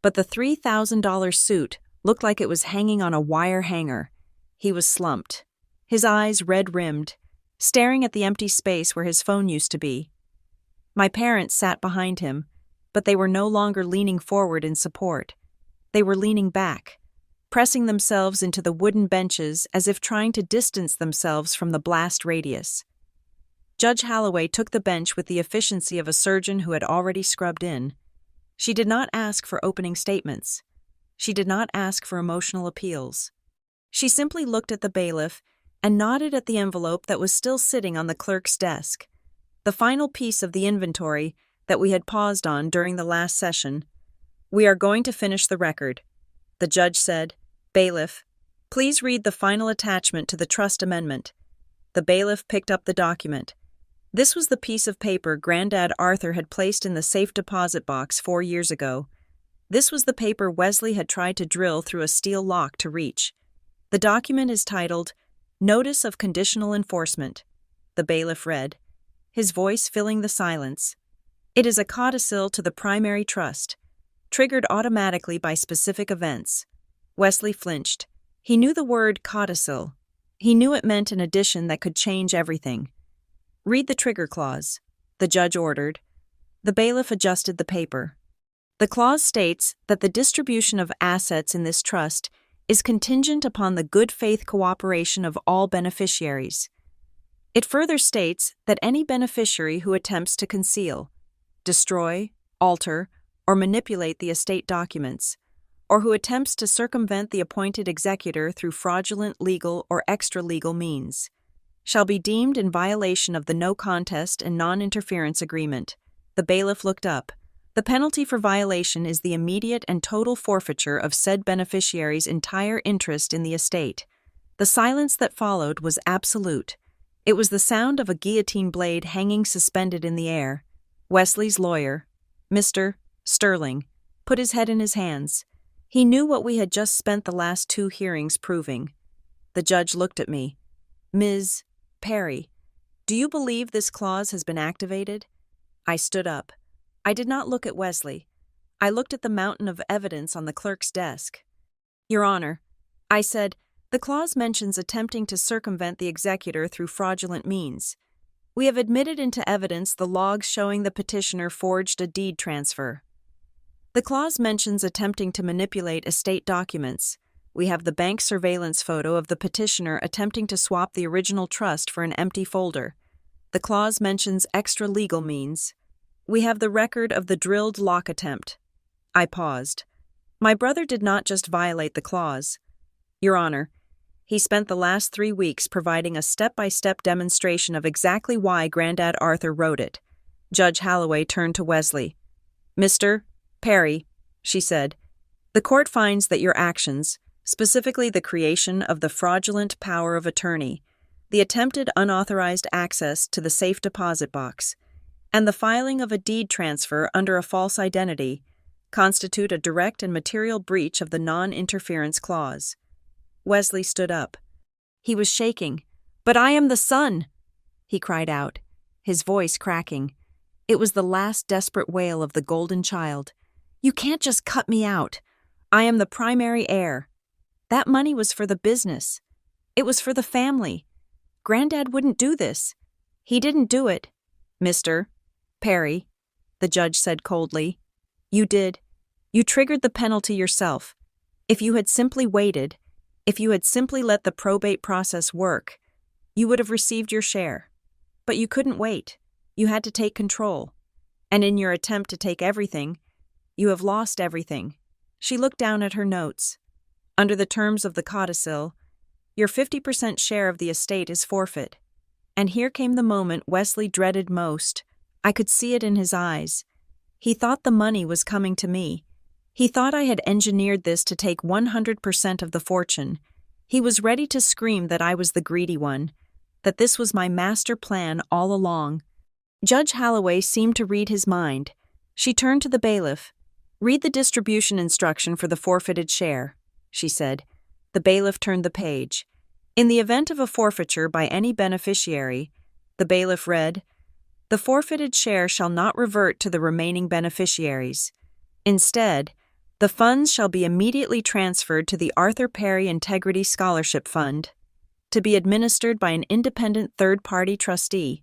but the $3,000 suit looked like it was hanging on a wire hanger. He was slumped, his eyes red-rimmed, staring at the empty space where his phone used to be. My parents sat behind him, but they were no longer leaning forward in support. They were leaning back, pressing themselves into the wooden benches as if trying to distance themselves from the blast radius. Judge Holloway took the bench with the efficiency of a surgeon who had already scrubbed in. She did not ask for opening statements. She did not ask for emotional appeals. She simply looked at the bailiff and nodded at the envelope that was still sitting on the clerk's desk, the final piece of the inventory that we had paused on during the last session. "We are going to finish the record," the judge said. "Bailiff, please read the final attachment to the trust amendment." The bailiff picked up the document. This was the piece of paper Grandad Arthur had placed in the safe deposit box 4 years ago. This was the paper Wesley had tried to drill through a steel lock to reach. The document is titled, "Notice of Conditional Enforcement," the bailiff read, his voice filling the silence. "It is a codicil to the primary trust, triggered automatically by specific events." Wesley flinched. He knew the word codicil. He knew it meant an addition that could change everything. "Read the trigger clause," the judge ordered. The bailiff adjusted the paper. "The clause states that the distribution of assets in this trust is contingent upon the good faith cooperation of all beneficiaries. It further states that any beneficiary who attempts to conceal, destroy, alter, or manipulate the estate documents, or who attempts to circumvent the appointed executor through fraudulent legal or extra-legal means, shall be deemed in violation of the no contest and non-interference agreement." The bailiff looked up. "The penalty for violation is the immediate and total forfeiture of said beneficiary's entire interest in the estate." The silence that followed was absolute. It was the sound of a guillotine blade hanging suspended in the air. Wesley's lawyer, Mr. Sterling, put his head in his hands. He knew what we had just spent the last 2 hearings proving. The judge looked at me. Ms. Perry, do you believe this clause has been activated? I stood up. I did not look at Wesley. I looked at the mountain of evidence on the clerk's desk. Your Honor, I said, the clause mentions attempting to circumvent the executor through fraudulent means. We have admitted into evidence the logs showing the petitioner forged a deed transfer. The clause mentions attempting to manipulate estate documents. We have the bank surveillance photo of the petitioner attempting to swap the original trust for an empty folder. The clause mentions extra legal means. We have the record of the drilled lock attempt. I paused. My brother did not just violate the clause. Your Honor, he spent the last 3 weeks providing a step-by-step demonstration of exactly why Grandad Arthur wrote it. Judge Holloway turned to Wesley. Mr. Perry, she said, the court finds that your actions, specifically the creation of the fraudulent power of attorney, the attempted unauthorized access to the safe deposit box, and the filing of a deed transfer under a false identity, constitute a direct and material breach of the non-interference clause. Wesley stood up. He was shaking. But I am the son, he cried out, his voice cracking. It was the last desperate wail of the golden child. You can't just cut me out. I am the primary heir. That money was for the business. It was for the family. Grandad wouldn't do this. He didn't do it. Mr. Perry, the judge said coldly. You did. You triggered the penalty yourself. If you had simply waited, if you had simply let the probate process work, you would have received your share. But you couldn't wait. You had to take control. And in your attempt to take everything, you have lost everything. She looked down at her notes. Under the terms of the codicil, your 50% share of the estate is forfeit. And here came the moment Wesley dreaded most. I could see it in his eyes. He thought the money was coming to me. He thought I had engineered this to take 100% of the fortune. He was ready to scream that I was the greedy one, that this was my master plan all along. Judge Holloway seemed to read his mind. She turned to the bailiff. Read the distribution instruction for the forfeited share, she said. The bailiff turned the page. In the event of a forfeiture by any beneficiary, the bailiff read, the forfeited share shall not revert to the remaining beneficiaries. Instead, the funds shall be immediately transferred to the Arthur Perry Integrity Scholarship Fund, to be administered by an independent third-party trustee,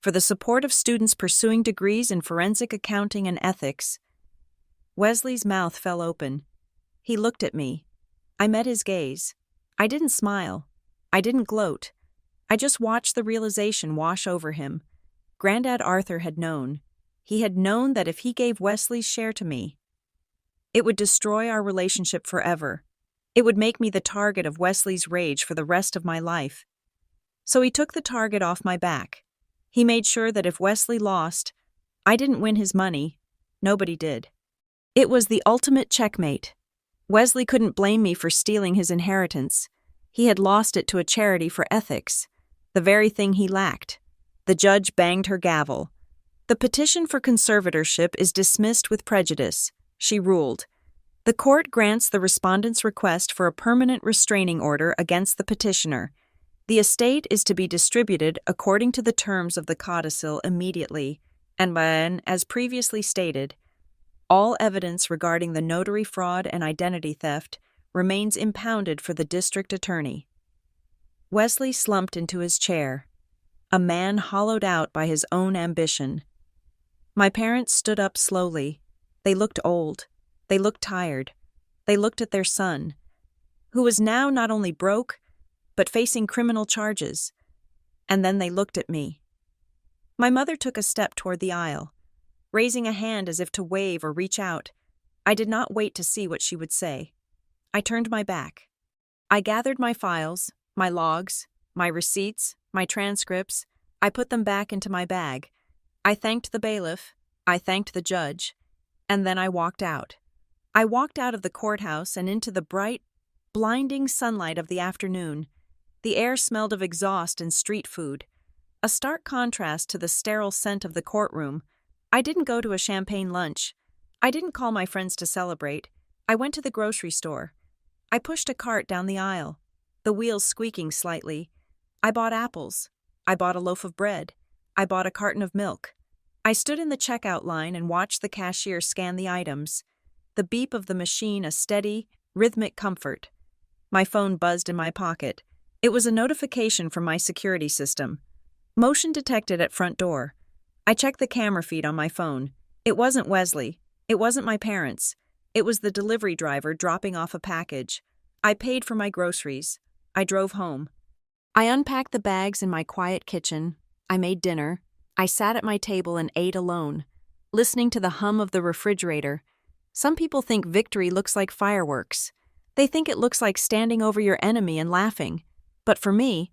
for the support of students pursuing degrees in forensic accounting and ethics. Wesley's mouth fell open. He looked at me. I met his gaze. I didn't smile. I didn't gloat. I just watched the realization wash over him. Grandad Arthur had known. He had known that if he gave Wesley's share to me, it would destroy our relationship forever. It would make me the target of Wesley's rage for the rest of my life. So he took the target off my back. He made sure that if Wesley lost, I didn't win his money. Nobody did. It was the ultimate checkmate. Wesley couldn't blame me for stealing his inheritance. He had lost it to a charity for ethics, the very thing he lacked. The judge banged her gavel. The petition for conservatorship is dismissed with prejudice, she ruled. The court grants the respondent's request for a permanent restraining order against the petitioner. The estate is to be distributed according to the terms of the codicil immediately, and when, as previously stated, all evidence regarding the notary fraud and identity theft remains impounded for the district attorney. Wesley slumped into his chair, a man hollowed out by his own ambition. My parents stood up slowly. They looked old. They looked tired. They looked at their son, who was now not only broke, but facing criminal charges. And then they looked at me. My mother took a step toward the aisle, raising a hand as if to wave or reach out. I did not wait to see what she would say. I turned my back. I gathered my files, my logs, my receipts, my transcripts. I put them back into my bag. I thanked the bailiff. I thanked the judge. And then I walked out. I walked out of the courthouse and into the bright, blinding sunlight of the afternoon. The air smelled of exhaust and street food, a stark contrast to the sterile scent of the courtroom. I didn't go to a champagne lunch. I didn't call my friends to celebrate. I went to the grocery store. I pushed a cart down the aisle, the wheels squeaking slightly. I bought apples. I bought a loaf of bread. I bought a carton of milk. I stood in the checkout line and watched the cashier scan the items, the beep of the machine a steady, rhythmic comfort. My phone buzzed in my pocket. It was a notification from my security system. Motion detected at front door. I checked the camera feed on my phone. It wasn't Wesley. It wasn't my parents. It was the delivery driver dropping off a package. I paid for my groceries. I drove home. I unpacked the bags in my quiet kitchen. I made dinner. I sat at my table and ate alone, listening to the hum of the refrigerator. Some people think victory looks like fireworks. They think it looks like standing over your enemy and laughing. But for me,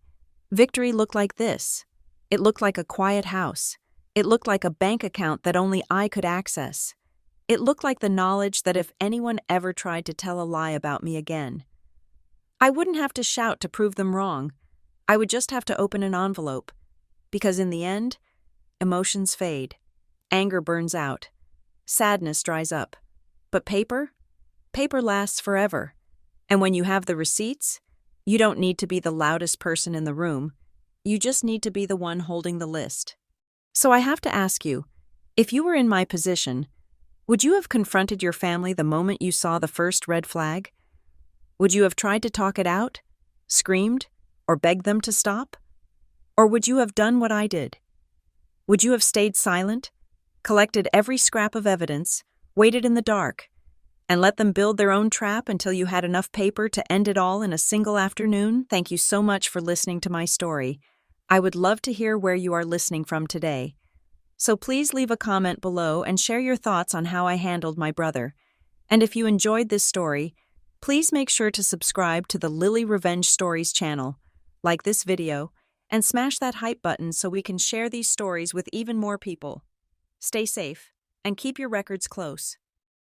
victory looked like this. It looked like a quiet house. It looked like a bank account that only I could access. It looked like the knowledge that if anyone ever tried to tell a lie about me again, I wouldn't have to shout to prove them wrong. I would just have to open an envelope. Because in the end, emotions fade. Anger burns out. Sadness dries up. But paper? Paper lasts forever. And when you have the receipts, you don't need to be the loudest person in the room. You just need to be the one holding the list. So I have to ask you, if you were in my position, would you have confronted your family the moment you saw the first red flag? Would you have tried to talk it out, screamed, or begged them to stop? Or would you have done what I did? Would you have stayed silent, collected every scrap of evidence, waited in the dark, and let them build their own trap until you had enough paper to end it all in a single afternoon? Thank you so much for listening to my story. I would love to hear where you are listening from today. So please leave a comment below and share your thoughts on how I handled my brother. And if you enjoyed this story, please make sure to subscribe to the Lily Revenge Stories channel, like this video, and smash that hype button so we can share these stories with even more people. Stay safe and keep your records close.